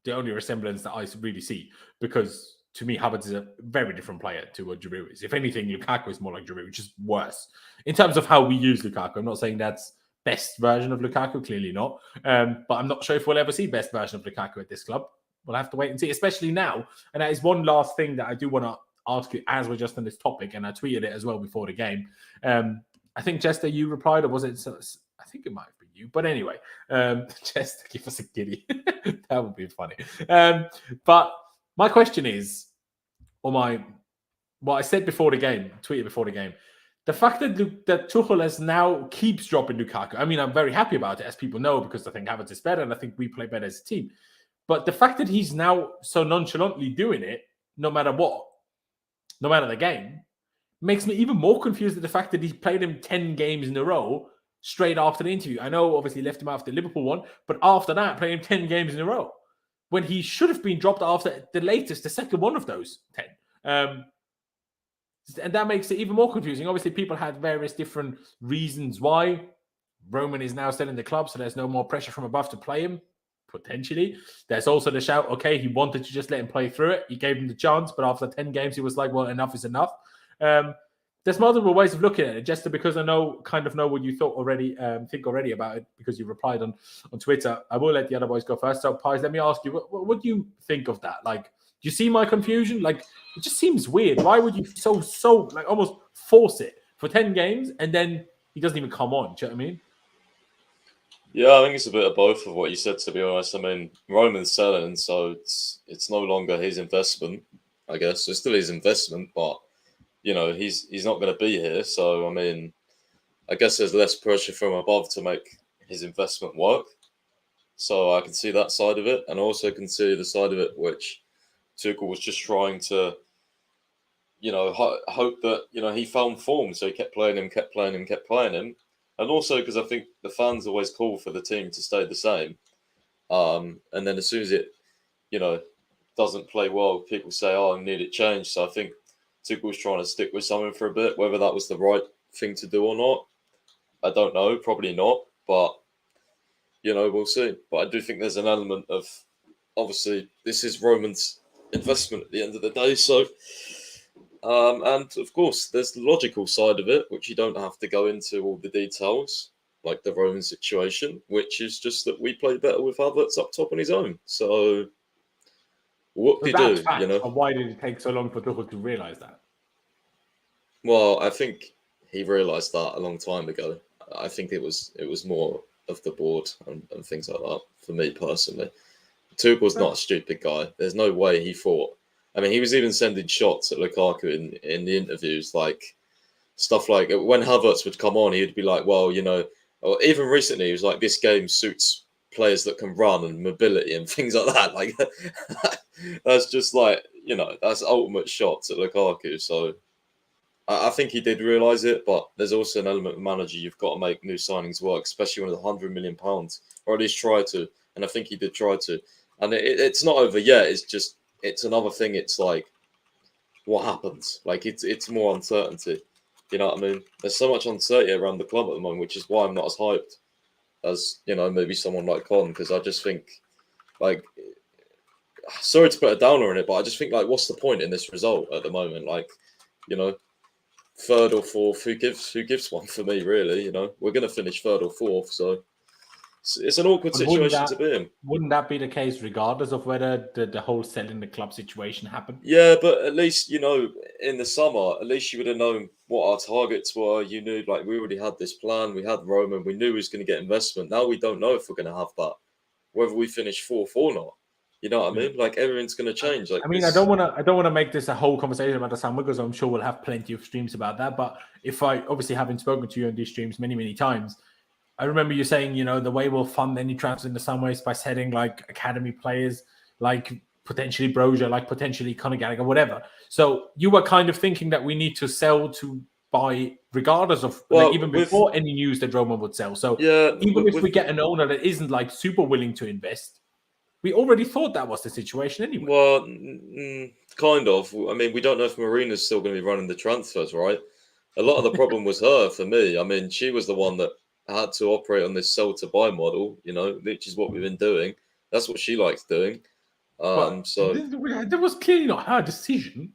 the only resemblance that I really see, because to me, Havertz is a very different player to what Giroud is. If anything, Lukaku is more like Giroud, which is worse in terms of how we use Lukaku. I'm not saying that's best version of Lukaku, clearly not. But I'm not sure if we'll ever see best version of Lukaku at this club. We'll have to wait and see, especially now. And that is one last thing that I do want to ask you as we're just on this topic, and I tweeted it as well before the game. I think, Chester, you replied, or was it? I think it might have been you. But anyway, Chester, give us a giddy. That would be funny. But my question is, what I said before the game, tweeted before the game, the fact that Tuchel now keeps dropping Lukaku. I mean, I'm very happy about it, as people know, because I think Havertz is better, and I think we play better as a team. But the fact that he's now so nonchalantly doing it, no matter what, no matter the game, makes me even more confused at the fact that he played him 10 games in a row straight after the interview. I know, obviously, left him after the Liverpool one, but after that, played him 10 games in a row, when he should have been dropped after the second one of those 10. And that makes it even more confusing. Obviously, people had various different reasons why. Roman is now still in the club, so there's no more pressure from above to play him, potentially. There's also the shout, okay, he wanted to just let him play through it. He gave him the chance, but after 10 games, he was like, well, enough is enough. There's multiple ways of looking at it, just because I know what you thought already, think already about it, because you replied on Twitter. I will let the other boys go first. So, Pies, let me ask you, what do you think of that? Like, do you see my confusion? Like, it just seems weird. Why would you so like almost force it for 10 games and then he doesn't even come on? Do you know what I mean? Yeah, I think it's a bit of both of what you said, to be honest. I mean, Roman's selling, so it's no longer his investment, I guess. It's still his investment, but, he's not going to be here. So, I mean, I guess there's less pressure from above to make his investment work. So I can see that side of it, and also can see the side of it which Tuchel was just trying to, hope that, he found form. So he kept playing him. And also because I think the fans always call for the team to stay the same. And then as soon as it, doesn't play well, people say, oh, I need it changed. So I think Tuchel was trying to stick with something for a bit. Whether that was the right thing to do or not, I don't know. Probably not. But, we'll see. But I do think there's an element of, obviously, this is Roman's investment at the end of the day. So, and of course, there's the logical side of it, which you don't have to go into all the details, like the Roman situation, which is just that we play better with Havertz up top on his own. So, what do you do? Fact, why did it take so long for Tuchel to realise that? Well, I think he realised that a long time ago. I think it was more of the board and things like that, for me personally. Tuchel's not a stupid guy. There's no way he thought. I mean, he was even sending shots at Lukaku in the interviews, like stuff like when Havertz would come on, he'd be like, well, or even recently, he was like, this game suits players that can run and mobility and things like that. Like, that's just like, that's ultimate shots at Lukaku. So I think he did realise it, but there's also an element of manager. You've got to make new signings work, especially when it's £100 million, or at least try to. And I think he did try to. And it's not over yet. It's another thing. It's like, what happens? Like, it's more uncertainty. You know what I mean? There's so much uncertainty around the club at the moment, which is why I'm not as hyped as, you know, maybe someone like Con, because I just think, like, sorry to put a downer on it, but I just think, like, what's the point in this result at the moment? Like, you know, third or fourth, who gives one for me, really? You know, we're going to finish third or fourth, so it's an awkward situation to be in. Wouldn't that be the case regardless of whether the whole selling the club situation happened? Yeah, but at least, you know, in the summer, at least you would have known what our targets were. You knew, like, we already had this plan. We had Roman. We knew he was going to get investment. Now we don't know if we're going to have that, whether we finish fourth or not. You know what I mean? Like, everything's going to change. Like, I mean, I don't want to make this a whole conversation about the summer, because I'm sure we'll have plenty of streams about that. But if I, obviously, having spoken to you on these streams many, many times, I remember you saying, you know, the way we'll fund any transfer in the summer is by setting like academy players, like potentially Brozier, like potentially Conor Gallagher, whatever. So you were kind of thinking that we need to sell to buy, regardless of, like, even before any news that Roman would sell. So yeah, even if we get an owner that isn't like super willing to invest, we already thought that was the situation anyway. Well, kind of. I mean, we don't know if Marina's still going to be running the transfers, right? A lot of the problem was her for me. I mean, she was the one that had to operate on this sell to buy model, you know, which is what we've been doing. That's what she likes doing. So that was clearly not her decision.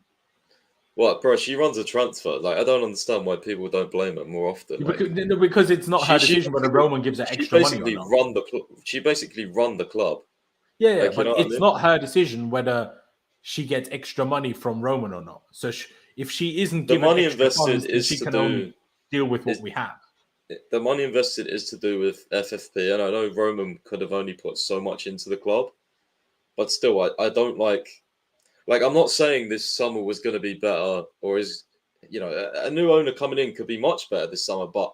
What, bro? She runs a transfer. Like, I don't understand why people don't blame her more often. Because it's not her decision whether Roman gives her extra money or not. She basically run the club. Yeah, like, but it's not her decision whether she gets extra money from Roman or not. So if she isn't given the money extra invested funds, is she to can do, only deal with what we have. The money invested is to do with FFP, and I know Roman could have only put so much into the club, but still, I don't like. I'm not saying this summer was going to be better, or is, you know, a new owner coming in could be much better this summer, but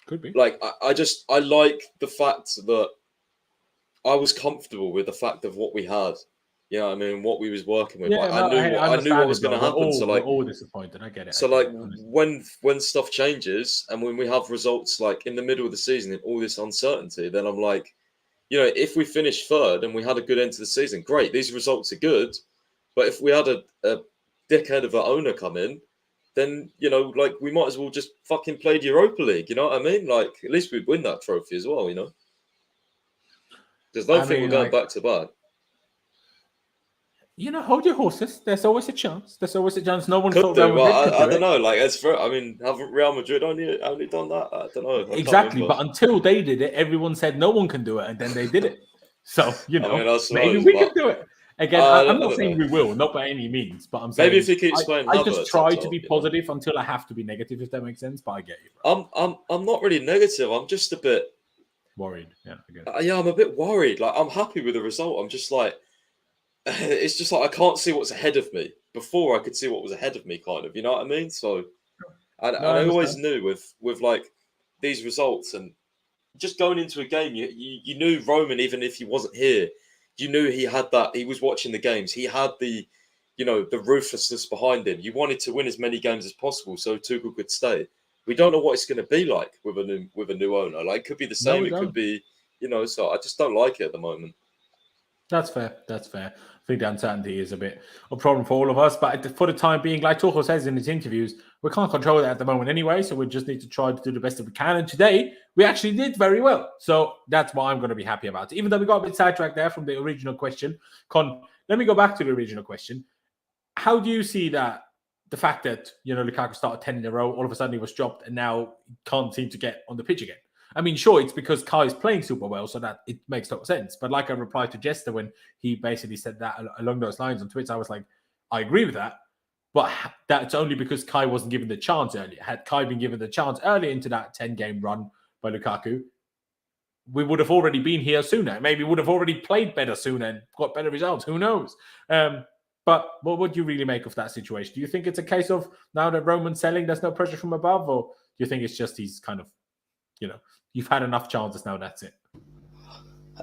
could be. Like, I like the fact that I was comfortable with the fact of what we had. You know what I mean? What we was working with. Yeah, like, I knew what was going to happen. So, like, we're all disappointed. I get it. So, like, when stuff changes and when we have results like in the middle of the season and all this uncertainty, then I'm like, you know, if we finish third and we had a good end to the season, great. These results are good. But if we had a dickhead of an owner come in, then, you know, like, we might as well just fucking play the Europa League. You know what I mean? Like, at least we'd win that trophy as well, you know? Because I don't think we're going back to back. You know, hold your horses. There's always a chance. There's always a chance. No one could thought do. Real Madrid Well, could I do don't know. Like, haven't Real Madrid only done that? I don't know. Exactly. But until they did it, everyone said no one can do it, and then they did it. So, you know, maybe we can do it. Again, I'm not saying we will, not by any means, but I'm saying maybe if he keeps playing. I just try to be positive until I have to be negative, if that makes sense. But I get you. Bro. I'm not really negative. I'm just a bit worried. Yeah, I get it. Yeah, I'm a bit worried. Like, I'm happy with the result. I'm just like, it's just like I can't see what's ahead of me. Before I could see what was ahead of me, kind of. You know what I mean? So, I always knew with like these results and just going into a game, you knew Roman, even if he wasn't here. You knew he had that. He was watching the games. He had the, you know, the ruthlessness behind him. You wanted to win as many games as possible so Tuchel could stay. We don't know what it's going to be like with a new owner. Like, it could be the same. It could be, you know. So I just don't like it at the moment. That's fair. That's fair. I think the uncertainty is a bit of a problem for all of us. But for the time being, like Tuchel says in his interviews, we can't control that at the moment anyway. So we just need to try to do the best that we can. And today, we actually did very well. So that's what I'm going to be happy about. Even though we got a bit sidetracked there from the original question. Let me go back to the original question. How do you see that, the fact that, you know, Lukaku started 10 in a row, all of a sudden he was dropped and now can't seem to get on the pitch again? I mean, sure, it's because Kai is playing super well, so that it makes total sense. But like I replied to Jester when he basically said that along those lines on Twitter, I was like, I agree with that. But that's only because Kai wasn't given the chance earlier. Had Kai been given the chance earlier into that 10-game run by Lukaku, we would have already been here sooner. Maybe would have already played better sooner and got better results. Who knows? But what would you really make of that situation? Do you think it's a case of now that Roman's selling, there's no pressure from above? Or do you think it's just he's kind of, you know, you've had enough chances now, that's it?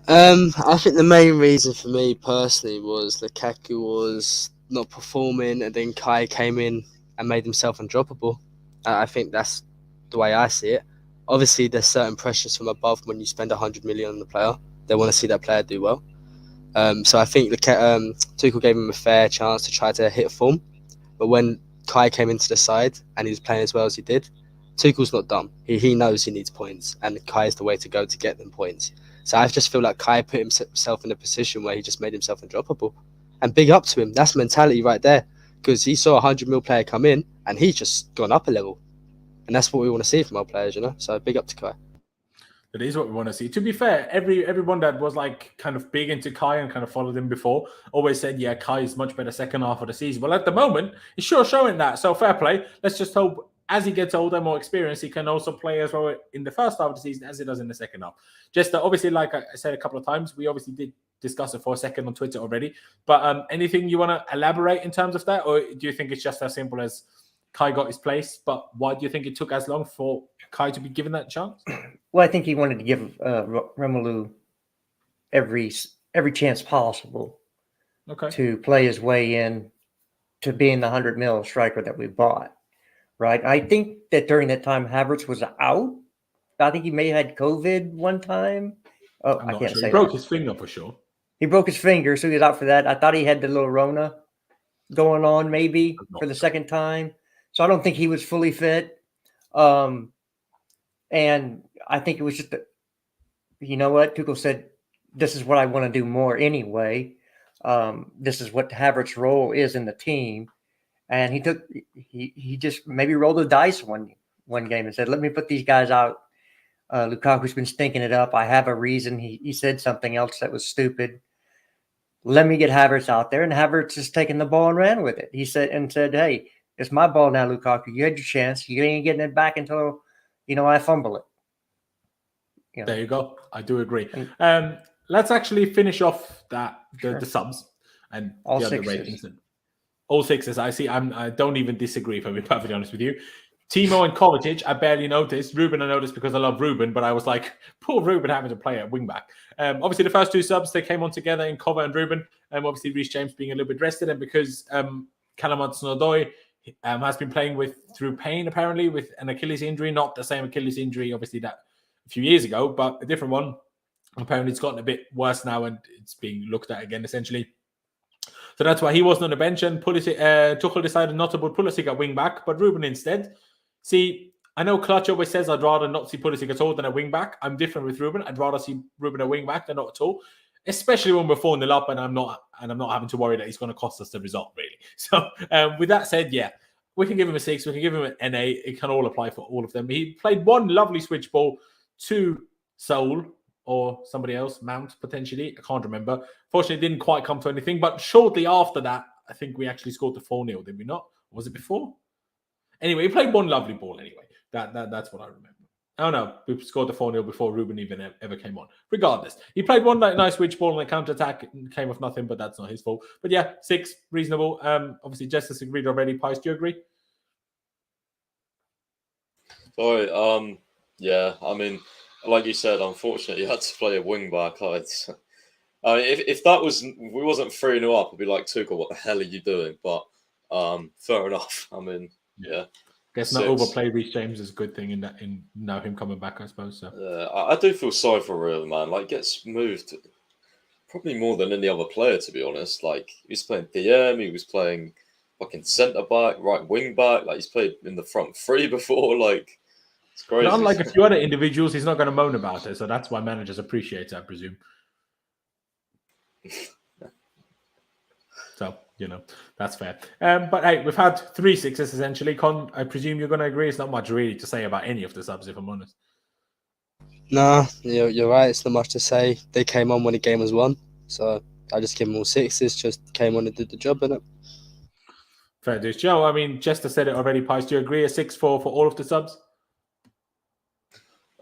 I think the main reason for me personally was Lukaku was not performing, and then Kai came in and made himself undroppable. I think that's the way I see it. Obviously, there's certain pressures from above when you spend 100 million on the player. They want to see that player do well. So I think Tuchel gave him a fair chance to try to hit form. But when Kai came into the side and he was playing as well as he did, Tuchel's not dumb. He knows he needs points, and Kai is the way to go to get them points. So I just feel like Kai put himself in a position where he just made himself undroppable. And big up to him. That's mentality right there. Because he saw a 100 mil player come in, and he's just gone up a level. And that's what we want to see from our players, you know? So big up to Kai. That is what we want to see. To be fair, everyone that was like kind of big into Kai and kind of followed him before always said, yeah, Kai is much better second half of the season. Well, at the moment, he's sure showing that. So fair play. Let's just hope as he gets older, more experienced, he can also play as well in the first half of the season as he does in the second half. Just obviously, like I said a couple of times, we obviously did discuss it for a second on Twitter already. But anything you want to elaborate in terms of that? Or do you think it's just as simple as Kai got his place, but why do you think it took as long for Kai to be given that chance? Well, I think he wanted to give Romelu every chance possible to play his way in to being the 100 mil striker that we bought, right? I think that during that time, Havertz was out. I think he may have had COVID one time. Oh, I can't say. He broke his finger for sure. He broke his finger, so he was out for that. I thought he had the little Rona going on maybe for the second time. So I don't think he was fully fit. And I think it was just, you know what? Tuchel said, this is what I want to do more anyway. This is what Havertz's role is in the team. And he just maybe rolled the dice one game and said, let me put these guys out. Lukaku's been stinking it up. I have a reason. He said something else that was stupid. Let me get Havertz out there. And Havertz just taking the ball and ran with it. He said, hey, it's my ball now, Lukaku. You had your chance. You ain't getting it back until, I fumble it. There you go. I do agree. Let's actually finish off the subs and all the other sixes. ratings. All sixes. I see. I don't even disagree, if I'm being perfectly honest with you. Timo and Kovacic, I barely noticed. Ruben, I noticed because I love Ruben, but I was like, poor Ruben having to play at wingback. Obviously, the first two subs, they came on together in Kova and Ruben. Obviously, Reece James being a little bit rested, and because Callum Hudson-Odoi has been playing through pain, apparently, with an Achilles injury. Not the same Achilles injury, obviously, that a few years ago, but a different one. Apparently, it's gotten a bit worse now, and it's being looked at again, essentially. So that's why he wasn't on the bench, and Tuchel decided not to put Pulisic at wing-back, but Ruben instead. See, I know Clutch always says I'd rather not see Pulisic at all than a wing-back. I'm different with Ruben. I'd rather see Ruben a wing-back than not at all, especially when we're 4-0 up and I'm not having to worry that he's going to cost us the result, really. So with that said, yeah, we can give him a 6. We can give him an NA. It can all apply for all of them. He played one lovely switch ball to Saul or somebody else, Mount, potentially. I can't remember. Fortunately, it didn't quite come to anything. But shortly after that, I think we actually scored the 4-0, did we not? Or was it before? Anyway, he played one lovely ball anyway. That's what I remember. Oh, no, we scored the 4-0 before Ruben even ever came on. Regardless, he played one nice switch ball on the counter-attack. It came off nothing, but that's not his fault. But yeah, 6, reasonable. Obviously, Justice agreed already. Pice, do you agree? Sorry, yeah, I mean, like you said, unfortunately, you had to play a wing-back. If that was, we wasn't 3-0 up, I'd be like, Tuchel, what the hell are you doing? But fair enough. I mean, yeah. Guess not overplay Reece James is a good thing in now him coming back, I suppose. So I do feel sorry for Real, man. Like, gets moved probably more than any other player, to be honest. Like, he was playing DM, he was playing fucking centre back, right wing back. Like, he's played in the front three before. Like, it's crazy. But unlike a few other individuals, he's not going to moan about it. So that's why managers appreciate it, I presume. So, that's fair. But hey, we've had 3 6s essentially. Con, I presume you're going to agree. It's not much really to say about any of the subs, if I'm honest. Nah, you're right. It's not much to say. They came on when the game was won. So I just give them all 6s. Just came on and did the job, innit? Fair dues. Joe, I mean, Jester said it already, Pice. Do you agree? A 6 for all of the subs?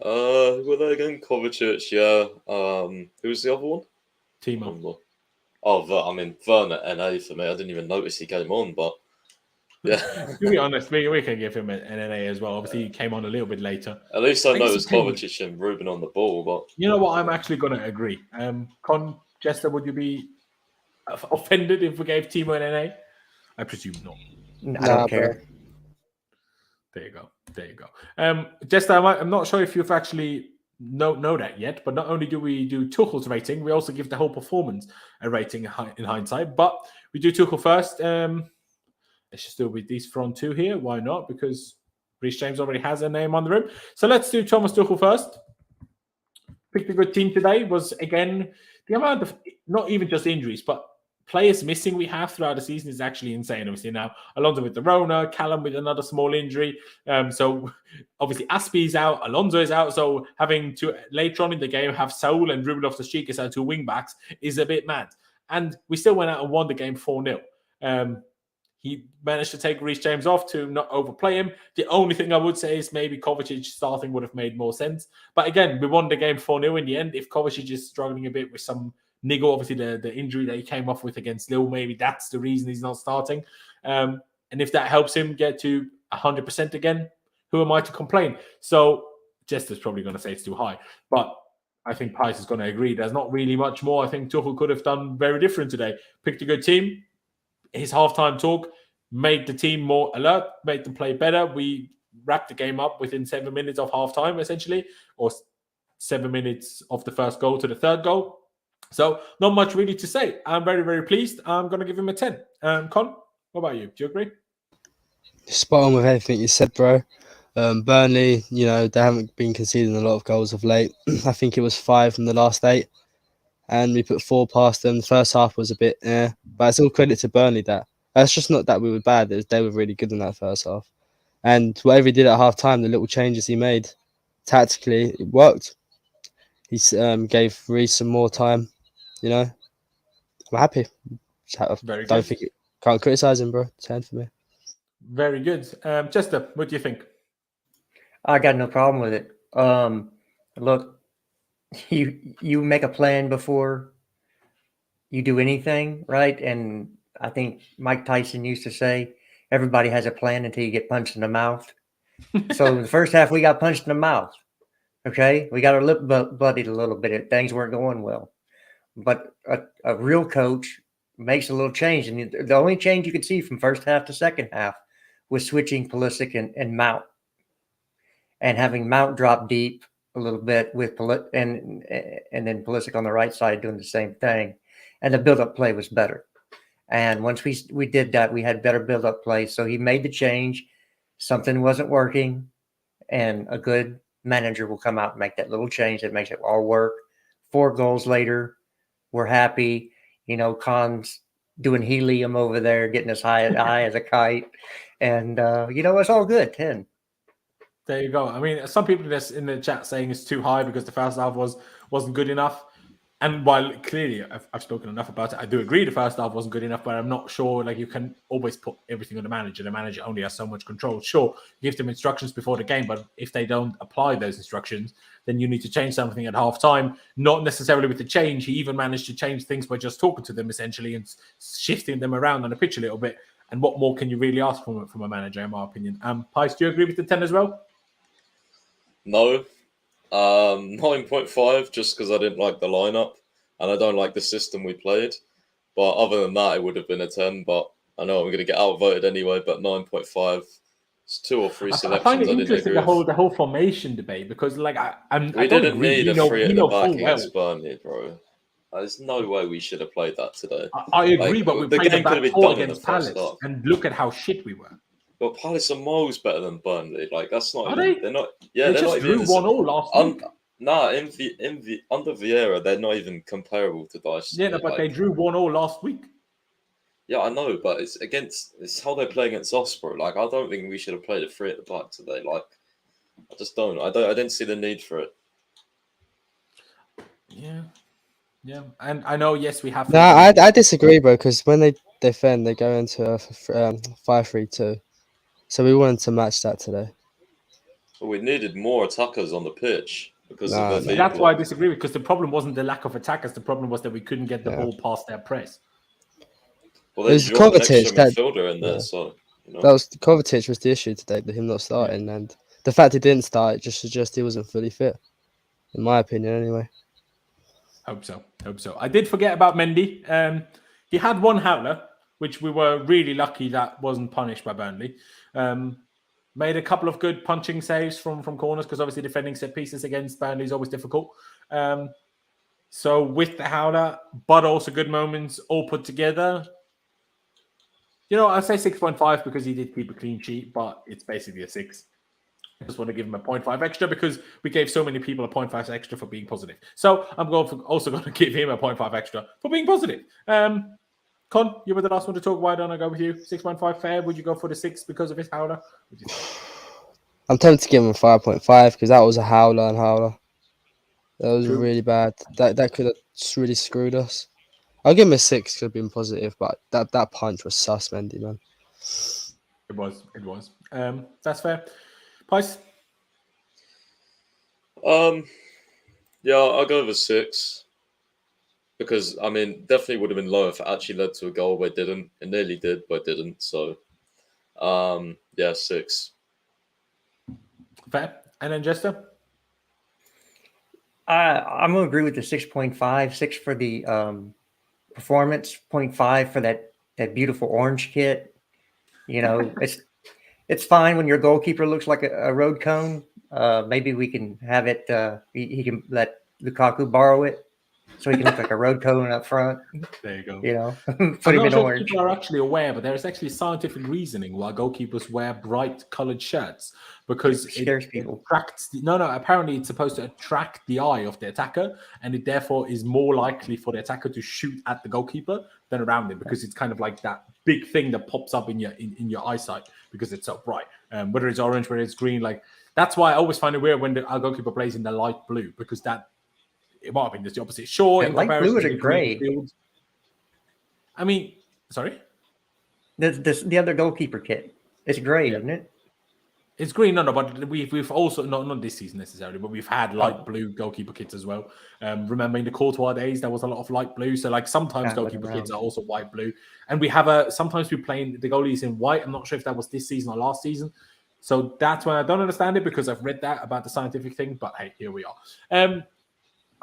Were they again? Kovacic, yeah. Who was the other one? Timo. Oh, I mean, Werner, NA for me. I didn't even notice he came on, but yeah. To be honest, we can give him an NA as well. Obviously, he came on a little bit later. At least I noticed Kovacic and Ruben on the ball, but... You know what? I'm actually going to agree. Con, Jester, would you be offended if we gave Timo an NA? I presume not. I don't care. There you go. Jester, I'm not sure if you've actually... know that yet, but not only do we do Tuchel's rating, we also give the whole performance a rating in hindsight, but we do Tuchel first. It should still be these front two here. Why not? Because Reece James already has a name on the room. So let's do Thomas Tuchel first. Picked a good team today. Was, again, the amount of, not even just injuries, but players missing we have throughout the season is actually insane. Obviously now, Alonso with the Rona, Callum with another small injury. So obviously Aspie's out, Alonso is out. So having to, later on in the game, have Saul and Ruben Loftus-Cheek as our two wing-backs is a bit mad. And we still went out and won the game 4-0. He managed to take Reece James off to not overplay him. The only thing I would say is maybe Kovacic starting would have made more sense. But again, we won the game 4-0 in the end. If Kovacic is struggling a bit with some niggle, obviously the injury that he came off with against Lille, maybe that's the reason he's not starting. And if that helps him get to 100% again, who am I to complain? So Jester's probably going to say it's too high. But I think Pice is going to agree. There's not really much more I think Tuchel could have done very different today. Picked a good team. His halftime talk made the team more alert, made them play better. We wrapped the game up within 7 minutes of halftime, essentially, or 7 minutes of the first goal to the third goal. So not much really to say. I'm very, very pleased. I'm going to give him a 10. Con, what about you? Do you agree? Spot on with everything you said, bro. Burnley, they haven't been conceding a lot of goals of late. I think it was 5 in the last 8. And we put 4 past them. The first half was a bit, but it's all credit to Burnley that. It's just not that we were bad. They were really good in that first half. And whatever he did at half time, the little changes he made, tactically, it worked. He gave Reece some more time, I'm happy. Very good. Can't criticise him, bro. 10 for me. Very good. Chester, what do you think? I got no problem with it. Look, you make a plan before you do anything, right? And I think Mike Tyson used to say, everybody has a plan until you get punched in the mouth. So in the first half, we got punched in the mouth. Okay, we got our lip bloodied a little bit. Things weren't going well. But a real coach makes a little change. And the only change you could see from first half to second half was switching Pulisic and Mount. And having Mount drop deep a little bit with and then Pulisic on the right side doing the same thing. And the build-up play was better. And once we did that, we had better build-up play. So he made the change. Something wasn't working. And a good manager will come out and make that little change that makes it all work. 4 goals later, we're happy. Khan's doing helium over there, getting as high as a kite. And, it's all good. 10. There you go. I mean, some people in the chat saying it's too high because the first half wasn't good enough. And while clearly I've spoken enough about it, I do agree the first half wasn't good enough, but I'm not sure, you can always put everything on the manager. The manager only has so much control. Sure, give them instructions before the game, but if they don't apply those instructions, then you need to change something at halftime. Not necessarily with the change. He even managed to change things by just talking to them, essentially, and shifting them around on the pitch a little bit. And what more can you really ask from a manager, in my opinion? Pice, do you agree with the 10 as well? No. 9.5, just because I didn't like the lineup and I don't like the system we played. But other than that, it would have been a 10. But I know I'm going to get outvoted anyway. But 9.5, it's 2 or 3 selections. I find it I didn't interesting agree the whole formation debate because we didn't need a 3 at the back against well. Burnley, bro. There's no way we should have played that today. I agree, but we played the game could back have been 4 done in the against first Palace, half. and look at how shit we were. But Palace are miles better than Burnley. That's not. Are they? They're not. Yeah, they they're just not even. drew 1-1 last week. Under Vieira, they're not even comparable to Dice. Yeah, but they drew 1-1 last week. Yeah, I know, but it's how they play against us, bro. I don't think we should have played a 3 at the back today. I just don't. I didn't see the need for it. Yeah, and I know. Yes, we have. No, I disagree, bro. Because when they defend, they go into a 5-3-2. So we wanted to match that today. But we needed more attackers on the pitch because of their. That's why I disagree, because the problem wasn't the lack of attackers. The problem was that we couldn't get the ball past their press. Well, they dropped an extra midfielder in there, so. That was Kovacic was the issue today, him not starting, and the fact he didn't start just suggests he wasn't fully fit, in my opinion, anyway. Hope so. I did forget about Mendy. He had 1 howler, which we were really lucky that wasn't punished by Burnley. Made a couple of good punching saves from corners, because obviously defending set pieces against Burnley is always difficult. So with the howler, but also good moments all put together. I'd say 6.5 because he did keep a clean sheet, but it's basically a 6. I just want to give him a 0.5 extra because we gave so many people a 0.5 extra for being positive. So I'm also going to give him a 0.5 extra for being positive. Con, you were the last one to talk. Why don't I go with you? 6.5 fair? Would you go for the 6 because of his howler? I'm tempted to give him a 5.5 because that was a howler. That was True. really bad. That could have really screwed us. I'll give him a 6. Could have been positive, but that punch was sus, Mendy, man. It was. That's fair. Pice? Yeah, I'll go with a 6. Because, I mean, definitely would have been lower if it actually led to a goal, but it didn't. It nearly did, but it didn't. So, yeah, 6. Fair. And then Jester? I'm going to agree with the 6.5. 6 for the performance, 0.5 for that beautiful orange kit. It's fine when your goalkeeper looks like a road cone. Maybe we can have it. He can let Lukaku borrow it, so he can look like a road cone up front. There you go. Put him I'm in not sure if orange. people are actually aware, but there is actually scientific reasoning why goalkeepers wear bright colored shirts because It scares people. attracts. Apparently it's supposed to attract the eye of the attacker, and it therefore is more likely for the attacker to shoot at the goalkeeper than around him because it's kind of like that big thing that pops up in your eyesight because it's so bright. Whether it's orange, whether it's green, like that's why I always find it weird when our goalkeeper plays in the light blue because it might have been just the opposite. Sure, in Light blue comparison or to gray? fields. I mean, sorry? The other goalkeeper kit. It's gray, isn't it? It's green, no, but we've also not this season necessarily, but we've had light blue goalkeeper kits as well. Remember in the Courtois days, there was a lot of light blue. So like sometimes goalkeeper kits are also white blue, and we have sometimes we play the goalies in white. I'm not sure if that was this season or last season. So that's when I don't understand it because I've read that about the scientific thing. But hey, here we are.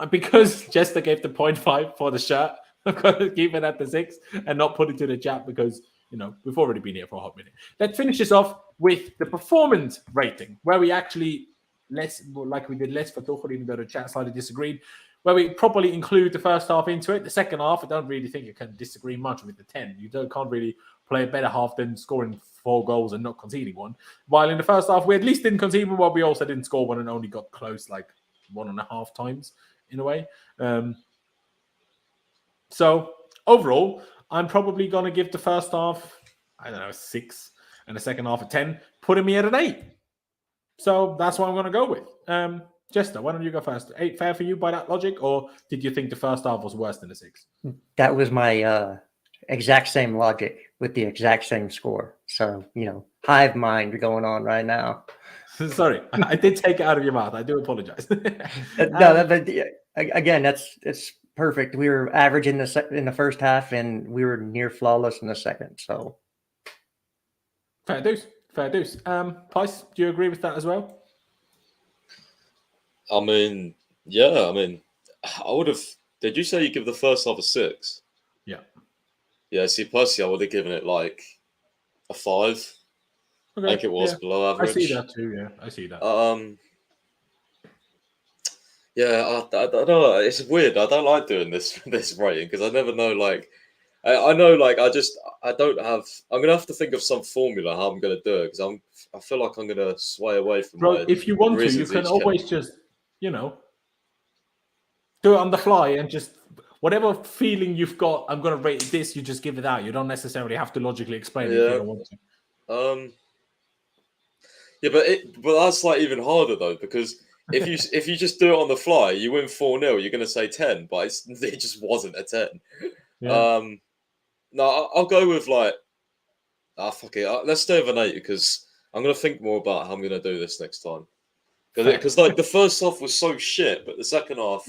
Because Jester gave the 0.5 for the shirt, I'm going to keep it at the 6 and not put it to the chat because, we've already been here for a hot minute. Let's finish this off with the performance rating, where we actually, less for Tuchel, even though the chat slightly disagreed, where we properly include the first half into it. The second half, I don't really think you can disagree much with the 10. You can't really play a better half than scoring 4 goals and not conceding one. While in the first half, we at least didn't concede one, but we also didn't score one and only got close like 1.5 times in a way. So overall, I'm probably going to give the first half, I don't know, a 6 and the second half a 10, putting me at an 8. So that's what I'm going to go with. Jester, why don't you go first? 8 fair for you by that logic, or did you think the first half was worse than the 6? That was my exact same logic with the exact same score. So, hive mind going on right now. Sorry, I did take it out of your mouth. I do apologize. Again, it's perfect. We were average in the first half, and we were near flawless in the second. So, fair dues. Pice, do you agree with that as well? I mean, yeah. I mean, I would have. Did you say you give the first half a 6? Yeah. Yeah. See, personally, I would have given it like a 5. Okay, I think it was below average. I see that too. Yeah, I see that. Yeah, I don't know. It's weird. I don't like doing this rating because I never know. Like, I know. Like, I don't have. I'm gonna have to think of some formula how I'm gonna do it because I feel like I'm gonna sway away from. Bro, if you want to, you can always just do it on the fly and just whatever feeling you've got. I'm gonna rate this. You just give it out. You don't necessarily have to logically explain it if you don't want to. Yeah, but that's like even harder though because if you just do it on the fly, you win 4-0. You're gonna say 10, but it just wasn't a 10. Yeah. No, I'll go with like fuck it. Let's stay with an 8 because I'm gonna think more about how I'm gonna do this next time. Because like the first half was so shit, but the second half,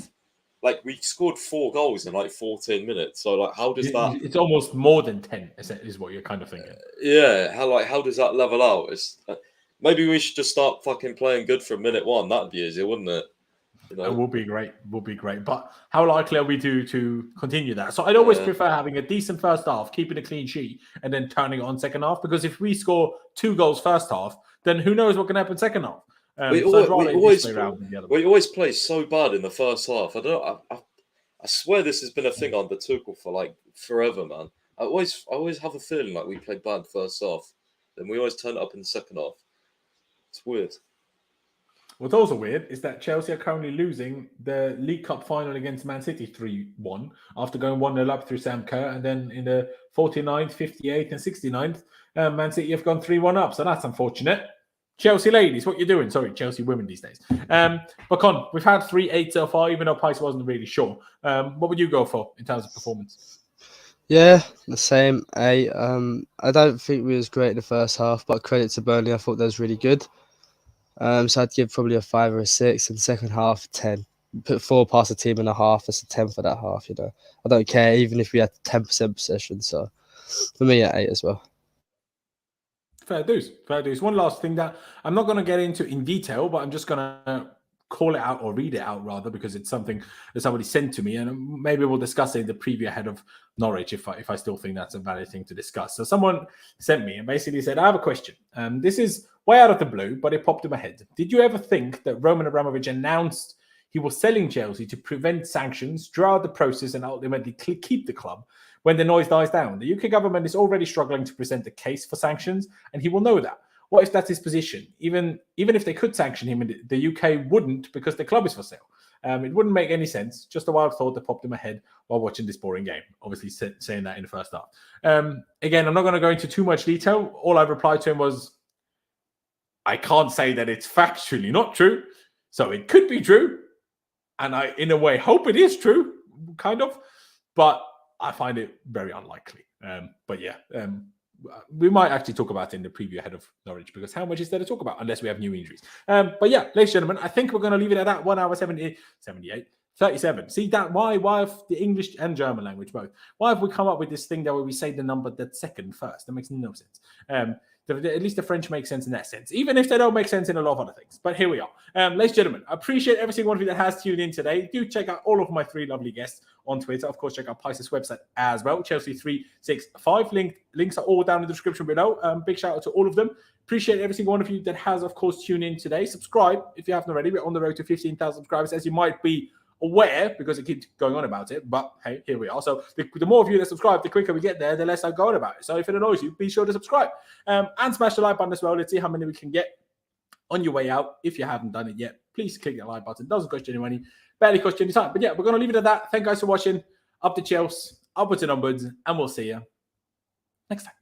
like we scored 4 goals in like 14 minutes. So like, how does that? It's almost more than 10. Is what you're kind of thinking. Yeah. How does that level out? It's maybe we should just start fucking playing good from minute 1. That'd be easier, wouldn't it? It will be great. But how likely are we to continue that? So I'd always prefer having a decent first half, keeping a clean sheet, and then turning it on second half. Because if we score 2 goals first half, then who knows what can happen second half? We always play so bad in the first half. I swear this has been a thing under Tuchel for like forever, man. I always have a feeling like we played bad first half, then we always turn it up in the second half. It's weird. What's also weird is that Chelsea are currently losing the League Cup final against Man City 3-1 after going 1-0 up through Sam Kerr, and then in the 49th, 58th, and 69th, Man City have gone 3-1 up. So that's unfortunate. Chelsea ladies, what you doing? Sorry, Chelsea women these days. But Con, we've had 3-8 so far, even though Pice wasn't really sure. What would you go for in terms of performance? Yeah, the same. I don't think we was great in the first half, but credit to Burnley, I thought that was really good. So I'd give probably a 5 or a 6, and the second half 10. Put 4 past a team and a half. That's a 10 for that half. You know, I don't care even if we had 10% possession. So for me, at 8 as well. Fair dues. One last thing that I'm not going to get into in detail, but I'm just going to call it out, or read it out rather, because it's something that somebody sent to me, and maybe we'll discuss it in the preview ahead of Norwich if I still think that's a valid thing to discuss. So someone sent me and basically said, I have a question. This is way out of the blue, but it popped in my head. Did you ever think that Roman Abramovich announced he was selling Chelsea to prevent sanctions, draw out the process, and ultimately keep the club when the noise dies down? The UK government is already struggling to present a case for sanctions, and he will know that. What if that's his position? Even if they could sanction him, the UK wouldn't, because the club is for sale. It wouldn't make any sense. Just a wild thought that popped in my head while watching this boring game. Obviously, saying that in the first half. Again, I'm not going to go into too much detail. All I replied to him was, I can't say that it's factually not true. So it could be true. And I, in a way, hope it is true, kind of. But I find it very unlikely. But yeah, we might actually talk about it in the preview ahead of Norwich, because how much is there to talk about unless we have new injuries? But yeah, ladies and gentlemen, I think we're going to leave it at that. 1 hour 78, 37. See that? Why have the English and German language both? Why have we come up with this thing that where we say the number that's second first? That makes no sense. At least the French make sense in that sense, even if they don't make sense in a lot of other things. But here we are. Ladies and gentlemen, I appreciate every single one of you that has tuned in today. Do check out all of my 3 lovely guests on Twitter. Of course, check out Pice's website as well, Chelsea365. Links are all down in the description below. Big shout out to all of them. Appreciate every single one of you that has, of course, tuned in today. Subscribe if you haven't already. We're on the road to 15,000 subscribers, as you might be aware, because it keeps going on about it. But hey, here we are. So the more of you that subscribe, the quicker we get there, the less I go on about it. So if it annoys you, be sure to subscribe and smash the like button as well. Let's see how many we can get on your way out. If you haven't done it yet, please click that like button. It doesn't cost you any money, barely cost you any time. But yeah, we're going to leave it at that. Thank you guys for watching. Up to Chelsea, upwards and onwards, and we'll see you next time.